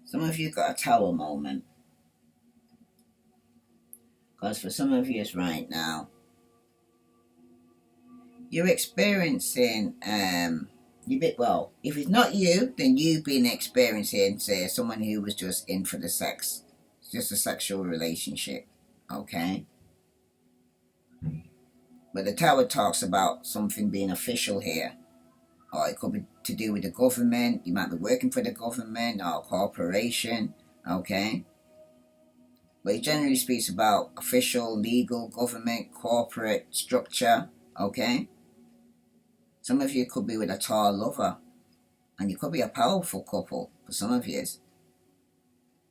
Some of you got a tower moment. Because for some of you right now, you're experiencing, if it's not you, then you've been experiencing, say, someone who was just in for the sex. Just a sexual relationship. Okay? But the tower talks about something being official here. Or it could be to do with the government. You might be working for the government or a corporation. Okay? But it generally speaks about official, legal, government, corporate structure. Okay? Some of you could be with a tall lover. And you could be a powerful couple for some of you.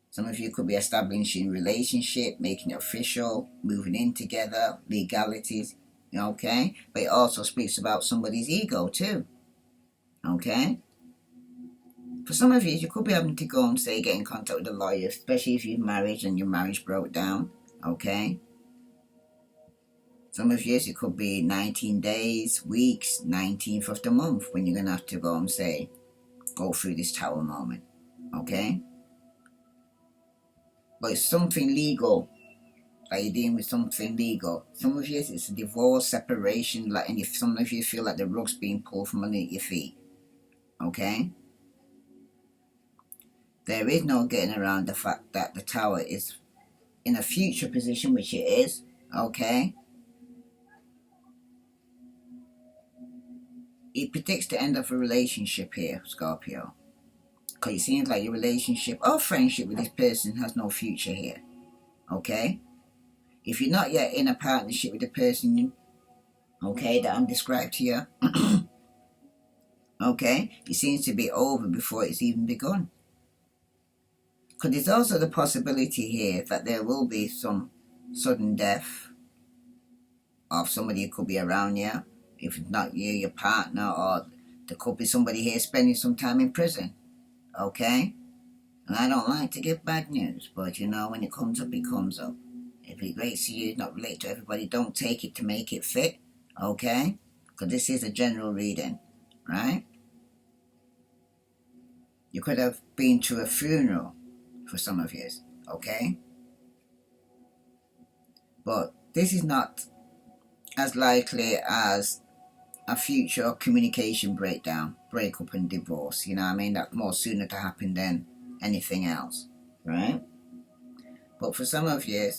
Some of you could be establishing a relationship, making it official, moving in together, legalities. Okay? But it also speaks about somebody's ego too. Okay? For some of you could be having to go and say, get in contact with a lawyer, especially if you're married and your marriage broke down. Okay? Some of you, it could be 19 days, weeks, 19th of the month when you're going to have to go and say, go through this tower moment. Okay? But it's something legal. Like you're dealing with something legal. Some of you, it's a divorce, separation, and if some of you feel like the rug's being pulled from underneath your feet. Okay? There is no getting around the fact that the tower is in a future position, which it is. Okay? It predicts the end of a relationship here, Scorpio. Because it seems like your relationship or friendship with this person has no future here. Okay? If you're not yet in a partnership with the person, okay, that I'm described here, okay, it seems to be over before it's even begun. Because there's also the possibility here that there will be some sudden death of somebody who could be around you. If it's not you, your partner, or there could be somebody here spending some time in prison. Okay? And I don't like to give bad news, but when it comes up, it comes up. If it relates to you, not relate to everybody, don't take it to make it fit. Okay? Because this is a general reading. Right? You could have been to a funeral for some of you. Okay? But this is not as likely as a future communication breakdown, breakup and divorce. You know what I mean? That's more sooner to happen than anything else. Right? But for some of you,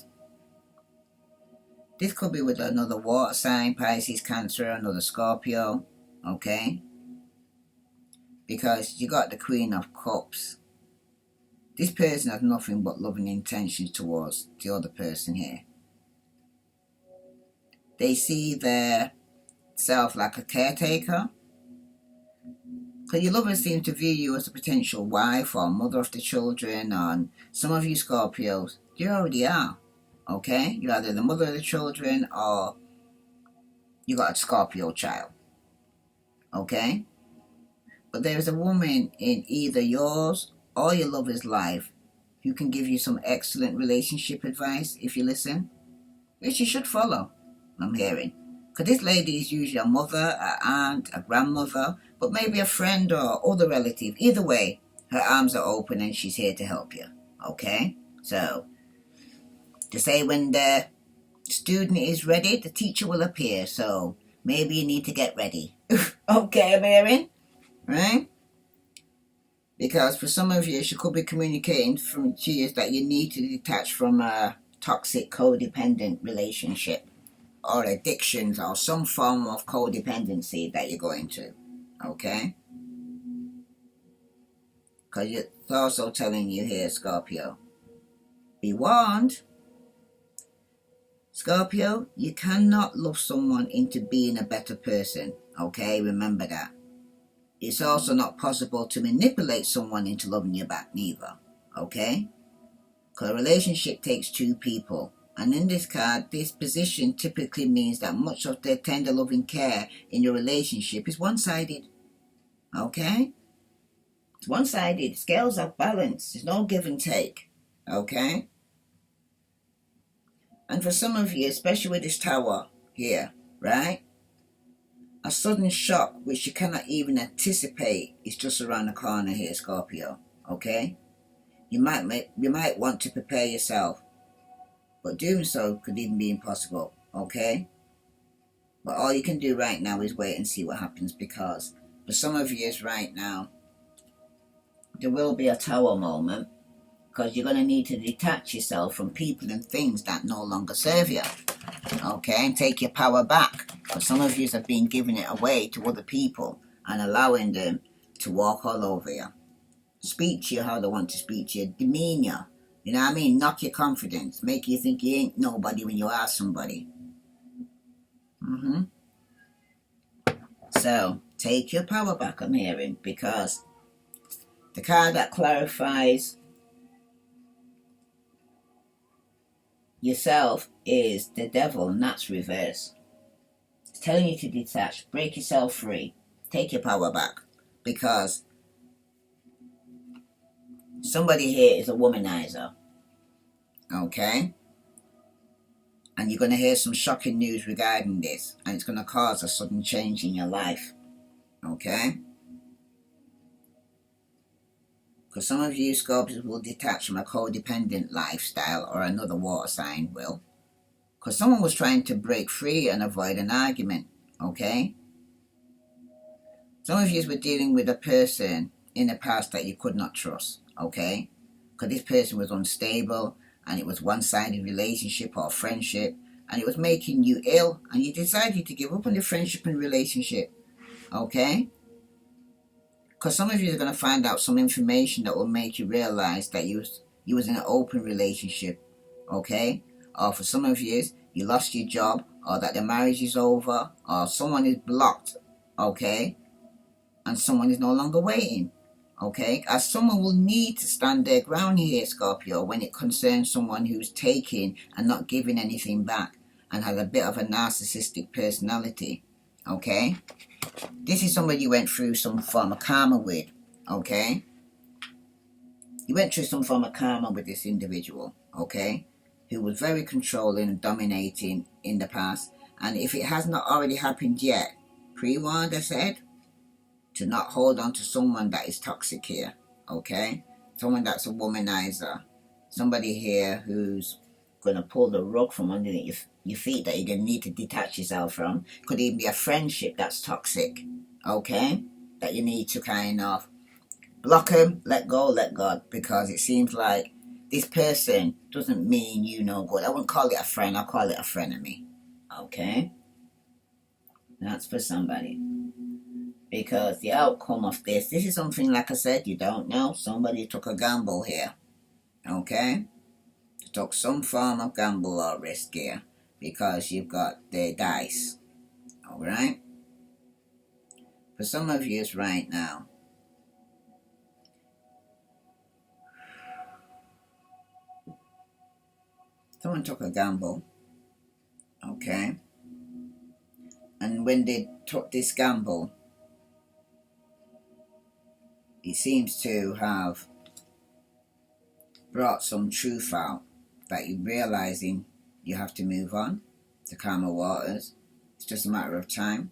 this could be with another water sign, Pisces, Cancer, another Scorpio. Okay? Because you got the Queen of Cups. This person has nothing but loving intentions towards the other person here. They see their self like a caretaker. Because your lover seems to view you as a potential wife or mother of the children. On some of you Scorpios, you already are. Okay? You're either the mother of the children or you got a Scorpio child. Okay? But there is a woman in either yours or your lover's life who can give you some excellent relationship advice if you listen, which you should follow, I'm hearing. Because this lady is usually a mother, an aunt, a grandmother, but maybe a friend or other relative. Either way, her arms are open and she's here to help you. Okay? So, to say when the student is ready, the teacher will appear. So, maybe you need to get ready. Okay, I'm hearing? Right? Because for some of you, she could be communicating to you that you need to detach from a toxic codependent relationship or addictions or some form of codependency that you're going to. Okay? Because it's also telling you here, Scorpio, be warned. Scorpio, you cannot love someone into being a better person. Okay? Remember that. It's also not possible to manipulate someone into loving you back neither. Okay? Because a relationship takes two people. And in this card, this position typically means that much of the tender loving care in your relationship is one-sided. Okay? It's one-sided. Scales off balance. There's no give and take. Okay? And for some of you, especially with this tower here, right? A sudden shock which you cannot even anticipate is just around the corner here, Scorpio. Okay? You might want to prepare yourself. But doing so could even be impossible, okay? But all you can do right now is wait and see what happens, because for some of you right now, there will be a tower moment, because you're going to need to detach yourself from people and things that no longer serve you, okay? And take your power back. But some of you have been giving it away to other people and allowing them to walk all over you. Speak to you how they want to speak to you, demean you. You know what I mean? Knock your confidence. Make you think you ain't nobody when you are somebody. So, take your power back, I'm hearing, because the card that clarifies yourself is the devil, and that's reverse. It's telling you to detach, break yourself free, take your power back, because somebody here is a womanizer. Okay? And you're going to hear some shocking news regarding this, and it's going to cause a sudden change in your life. Okay? Because some of you Scorpios will detach from a codependent lifestyle, or another water sign will. Because someone was trying to break free and avoid an argument. Okay? Some of you were dealing with a person in the past that you could not trust. Okay? Because this person was unstable, and it was one-sided relationship or friendship, and it was making you ill, and you decided to give up on the friendship and relationship. Okay? Because some of you are going to find out some information that will make you realize that you was in an open relationship. Okay? Or for some of you, you lost your job, or that the marriage is over, or someone is blocked. Okay? And someone is no longer waiting. Okay, as someone will need to stand their ground here, Scorpio, when it concerns someone who's taking and not giving anything back and has a bit of a narcissistic personality. Okay, this is somebody you went through some form of karma with. Okay, you went through some form of karma with this individual. Okay, who was very controlling and dominating in the past. And if it has not already happened yet, pre-warned, I said, to not hold on to someone that is toxic here, okay? Someone that's a womanizer. Somebody here who's going to pull the rug from underneath your feet that you're going to need to detach yourself from. Could even be a friendship that's toxic, okay? That you need to kind of block him, let go, let God, because it seems like this person doesn't mean you no good. I wouldn't call it a friend, I'll call it a frenemy, okay? That's for somebody. Because the outcome of this is something, like I said, you don't know. Somebody took a gamble here. Okay? To take some form of gamble or risk here because you've got the dice. Alright? For some of you right now, someone took a gamble. Okay? And when they took this gamble, it seems to have brought some truth out that you're realizing you have to move on to calmer waters. It's just a matter of time,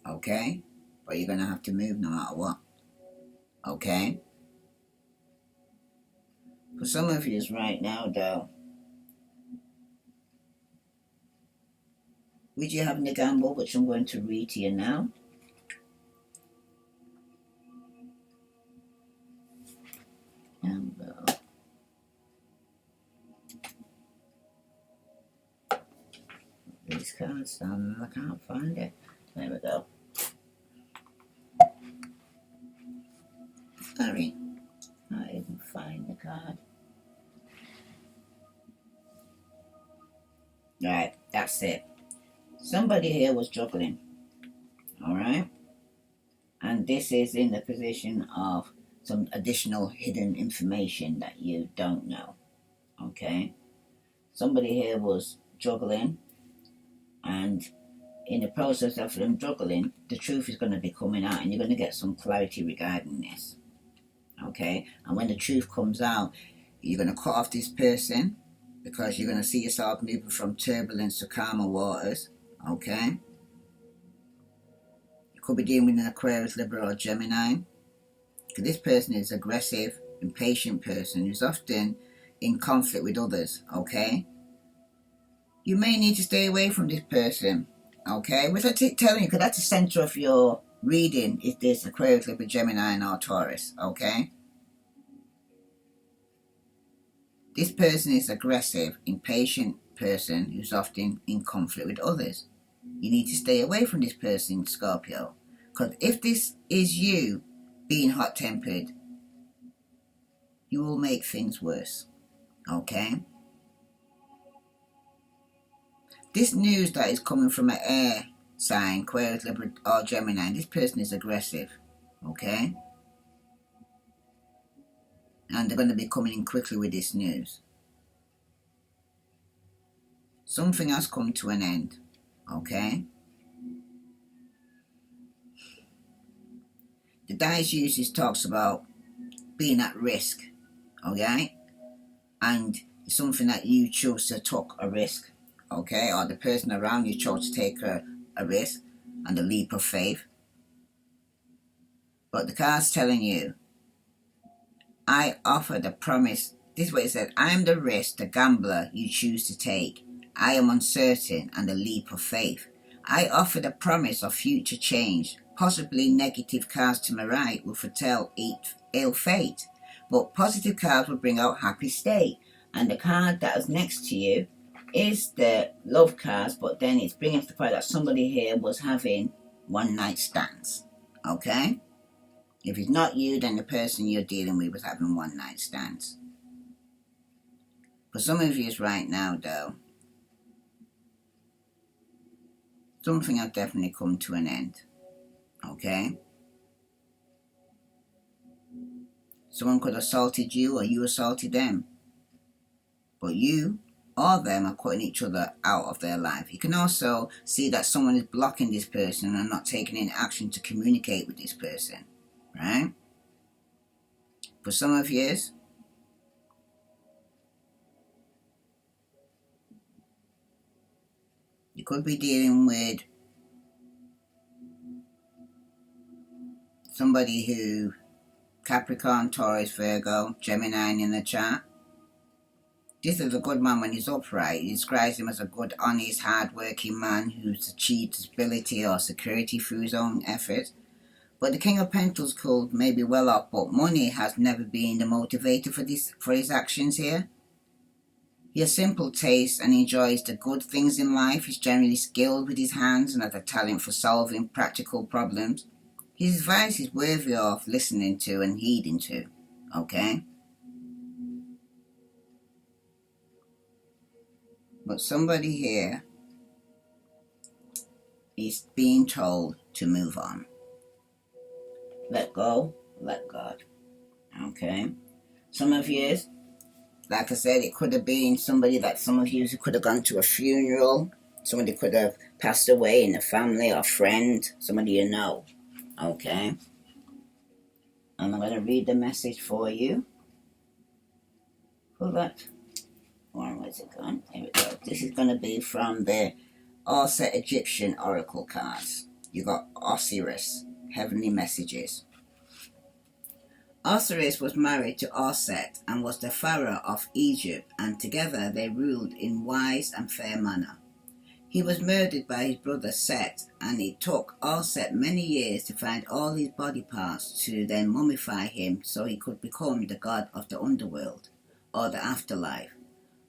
okay? But you're going to have to move no matter what, okay? For some of you right now, though, with you having a gamble, which I'm going to read to you now, gamble. These cards down and I can't find it. There we go. Sorry, can't even find the card. Right, that's it. Somebody here was juggling, alright? And this is in the position of some additional hidden information that you don't know, okay? Somebody here was juggling, and in the process of them juggling, the truth is going to be coming out and you're going to get some clarity regarding this, okay? And when the truth comes out, you're going to cut off this person because you're going to see yourself moving from turbulence to calmer waters, okay? You could be dealing with an Aquarius, Libra, or Gemini. Because this person is aggressive, impatient person who's often in conflict with others, okay? You may need to stay away from this person, okay? Which I keep telling you, because that's the center of your reading, is this Aquarius, Libra, Gemini, and Taurus, okay? This person is aggressive, impatient person who's often in conflict with others. You need to stay away from this person, Scorpio. Because if this is you being hot-tempered, you will make things worse, okay? This news that is coming from an air sign, Aquarius, Libra, or Gemini, this person is aggressive, okay? And they're going to be coming in quickly with this news. Something has come to an end, okay? The dice usage talks about being at risk, okay? And it's something that you chose to take a risk, okay? Or the person around you chose to take a risk and a leap of faith. But the card's telling you, I offer the promise. This is what it said. I am the risk, the gambler you choose to take. I am uncertain and a leap of faith. I offer the promise of future change. Possibly negative cards to my right will foretell ill fate, but positive cards will bring out happy state. And the card that is next to you is the love cards, but then it's bringing to the point that somebody here was having one night stands, okay? If it's not you, then the person you're dealing with was having one night stands. For some of you right now, though, something has definitely come to an end, okay? Someone could have assaulted you or you assaulted them. But you or them are cutting each other out of their life. You can also see that someone is blocking this person and not taking any action to communicate with this person, right? For some of you, you could be dealing with somebody who, Capricorn, Taurus, Virgo, Gemini in the chart. This is a good man when he's upright. He describes him as a good, honest, hard-working man who's achieved stability or security through his own efforts. But the King of Pentacles could may be well off, but money has never been the motivator for his actions here. He has simple taste and enjoys the good things in life. He's generally skilled with his hands and has a talent for solving practical problems. His advice is worthy of listening to and heeding to, okay? But somebody here is being told to move on. Let go, let God. Okay? Some of you, like I said, it could have been somebody that some of you could have gone to a funeral. Somebody could have passed away in the family or friend. Somebody you know. Okay? And I'm going to read the message for you. For that. Where's it gone? Here we go. This is going to be from the Orset Egyptian Oracle cards. You got Osiris, Heavenly Messages. Osiris was married to Orset and was the pharaoh of Egypt, and together they ruled in wise and fair manner. He was murdered by his brother Set, and it took Orset many years to find all his body parts to then mummify him so he could become the god of the underworld, or the afterlife.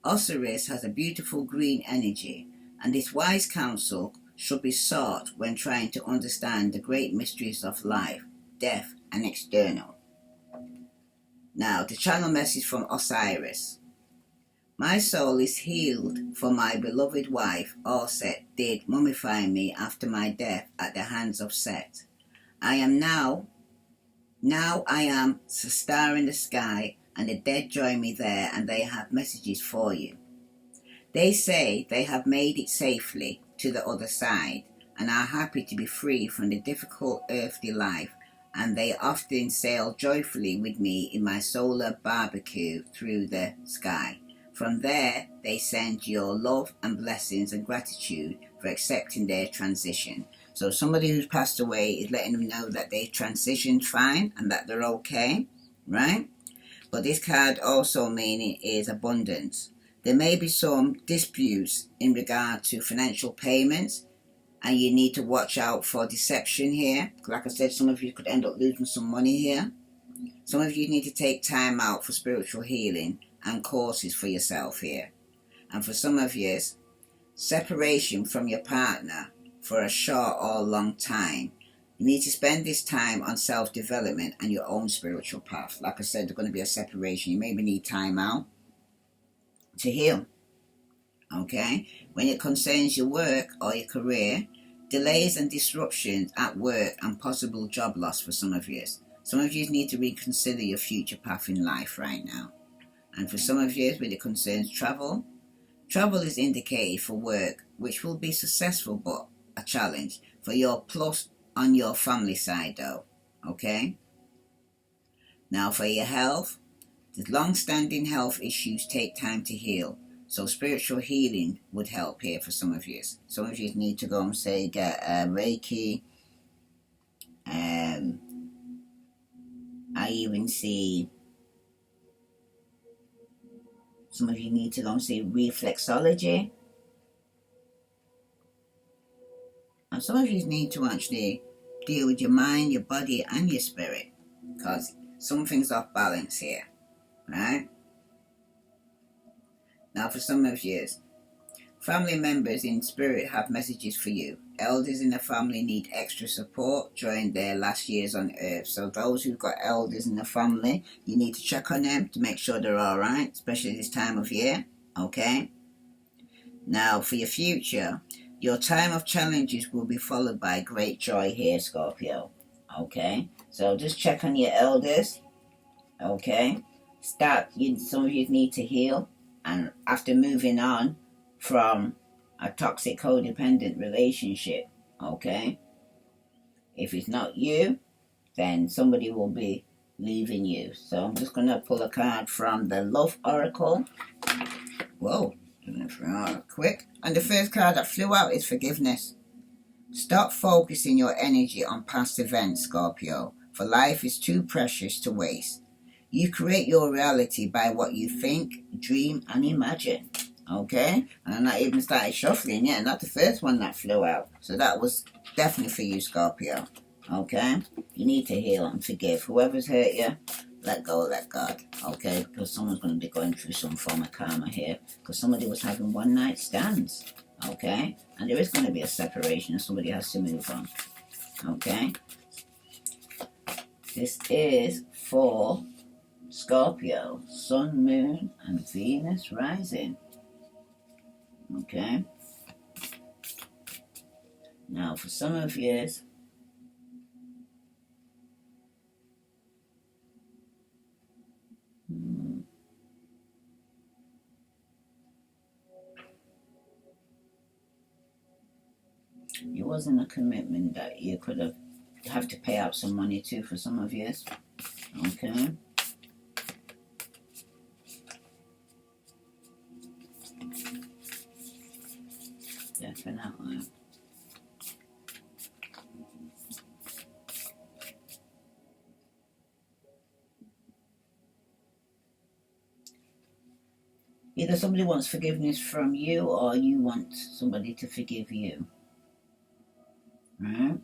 Osiris has a beautiful green energy, and his wise counsel should be sought when trying to understand the great mysteries of life, death, and external. Now, the channel message from Osiris. My soul is healed, for my beloved wife, Orset, did mummify me after my death at the hands of Set. I am now I am a star in the sky, and the dead join me there, and they have messages for you. They say they have made it safely to the other side, and are happy to be free from the difficult earthly life, and they often sail joyfully with me in my solar barbecue through the sky. From there, they send your love and blessings and gratitude for accepting their transition. So somebody who's passed away is letting them know that they transitioned fine and that they're okay, right? But this card also meaning is abundance. There may be some disputes in regard to financial payments, and you need to watch out for deception here. Like I said, some of you could end up losing some money here. Some of you need to take time out for spiritual healing and courses for yourself here. And for some of you, separation from your partner for a short or long time. You need to spend this time on self-development and your own spiritual path. Like I said, there's going to be a separation. You maybe need time out to heal. Okay? When it concerns your work or your career, delays and disruptions at work and possible job loss for some of you. Some of you need to reconsider your future path in life right now. And for some of you, when it concerns travel, travel is indicated for work, which will be successful but a challenge. For your plus on your family side though, okay? Now for your health, the long-standing health issues take time to heal. So spiritual healing would help here for some of you. Some of you need to go and say get Reiki. I even see some of you need to go and see reflexology. And some of you need to actually deal with your mind, your body, and your spirit, because something's off balance here, right? Now for some of you, family members in spirit have messages for you. Elders in the family need extra support during their last years on earth. So those who've got elders in the family, you need to check on them to make sure they're all right, especially this time of year, okay? Now for your future, your time of challenges will be followed by great joy here, Scorpio, okay? So just check on your elders, okay? Some of you need to heal, and after moving on from a toxic codependent relationship, okay? If it's not you, then somebody will be leaving you. So I'm just going to pull a card from the Love Oracle. Whoa, doing it for quick. And the first card that flew out is forgiveness. Stop focusing your energy on past events, Scorpio, for life is too precious to waste. You create your reality by what you think, dream, and imagine. Okay? And I'm not even started shuffling yet. Not the first one that flew out. So that was definitely for you, Scorpio. Okay? You need to heal and forgive. Whoever's hurt you, let go, let God. Okay? Because someone's going to be going through some form of karma here. Because somebody was having one night stands. Okay? And there is going to be a separation and somebody has to move on. Okay? This is for Scorpio, Sun, Moon, and Venus rising. Okay. Now, for some of you, it wasn't a commitment that you could have to pay out some money to for some of you. Okay. Definitely. Either somebody wants forgiveness from you or you want somebody to forgive you. Right?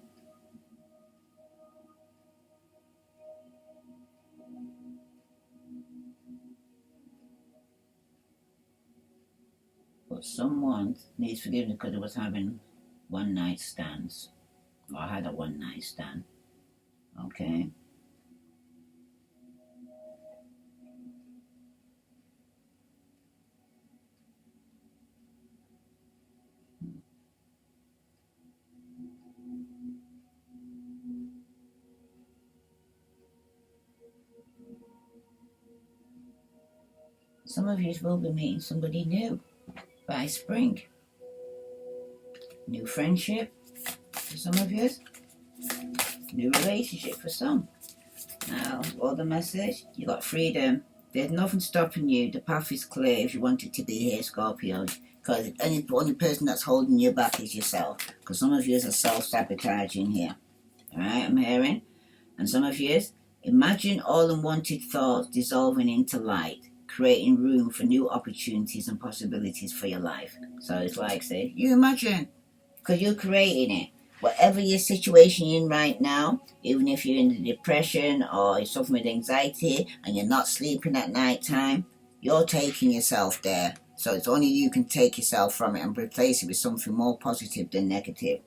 But someone needs forgiveness because it was having one night stands. Or had a one night stand. Okay? Some of you will be meeting somebody new by spring. New friendship for some of you. New relationship for some. Now, all the message, you got freedom. There's nothing stopping you. The path is clear if you want it to be here, Scorpio. Because the only person that's holding you back is yourself. Because some of you are self-sabotaging here. Alright, I'm hearing. And some of you, imagine all unwanted thoughts dissolving into light, creating room for new opportunities and possibilities for your life. So it's like, say, you imagine. Because you're creating it. Whatever your situation you're in right now, even if you're in the depression or you're suffering with anxiety and you're not sleeping at night time, you're taking yourself there. So it's only you can take yourself from it and replace it with something more positive than negative.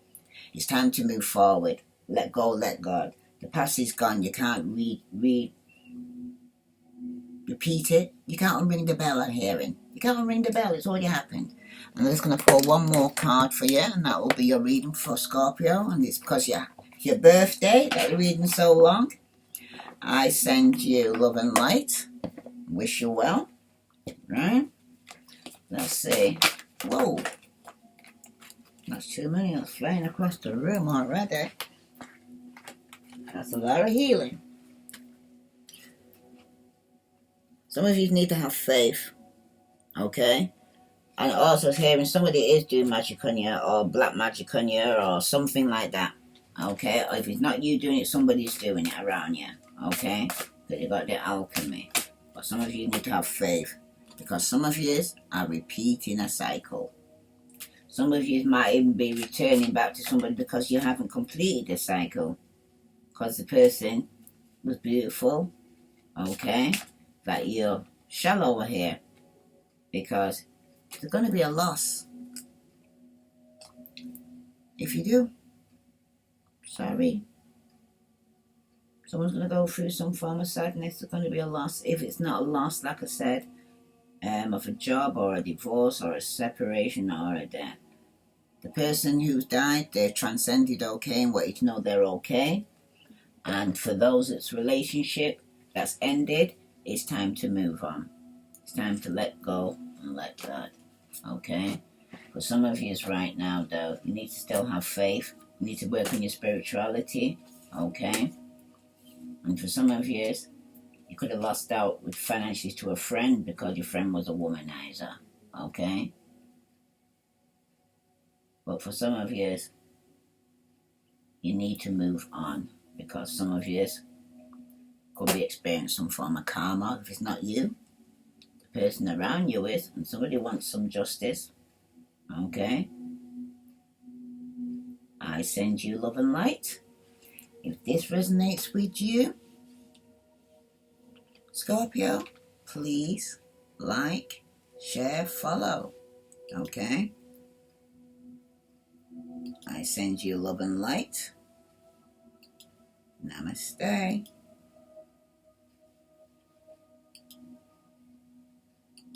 It's time to move forward. Let go, let God. The past is gone. You can't repeat it. You can't unring the bell I'm hearing. You can't unring the bell. It's already happened. I'm just going to pull one more card for you, and that will be your reading for Scorpio. And it's because your birthday that you're reading so long. I send you love and light. Wish you well. Right? Let's see. Whoa. That's too many. I'm flying across the room already. That's a lot of healing. Some of you need to have faith. Okay? And also hearing somebody is doing magic on you or black magic on you or something like that. Okay? Or if it's not you doing it, somebody's doing it around you. Okay? Because you got the alchemy. But some of you need to have faith. Because some of you are repeating a cycle. Some of you might even be returning back to somebody because you haven't completed the cycle. Because the person was beautiful. Okay? That you're shallow here. Because there's going to be a loss. If you do, sorry. Someone's going to go through some form of sadness. There's going to be a loss. If it's not a loss, like I said, of a job or a divorce or a separation or a death. The person who's died, they're transcended okay and want you to know they're okay. And for those that's relationship that's ended, it's time to move on. It's time to let go and let God. Okay? For some of you right now, though, you need to still have faith. You need to work on your spirituality. Okay? And for some of you, you could have lost out with financially to a friend because your friend was a womanizer. Okay? But for some of you, you need to move on because some of you could be experiencing some form of karma. If it's not you, the person around you is, and somebody wants some justice. Okay? I send you love and light. If this resonates with you, Scorpio, please like, share, follow. Okay? I send you love and light. Namaste.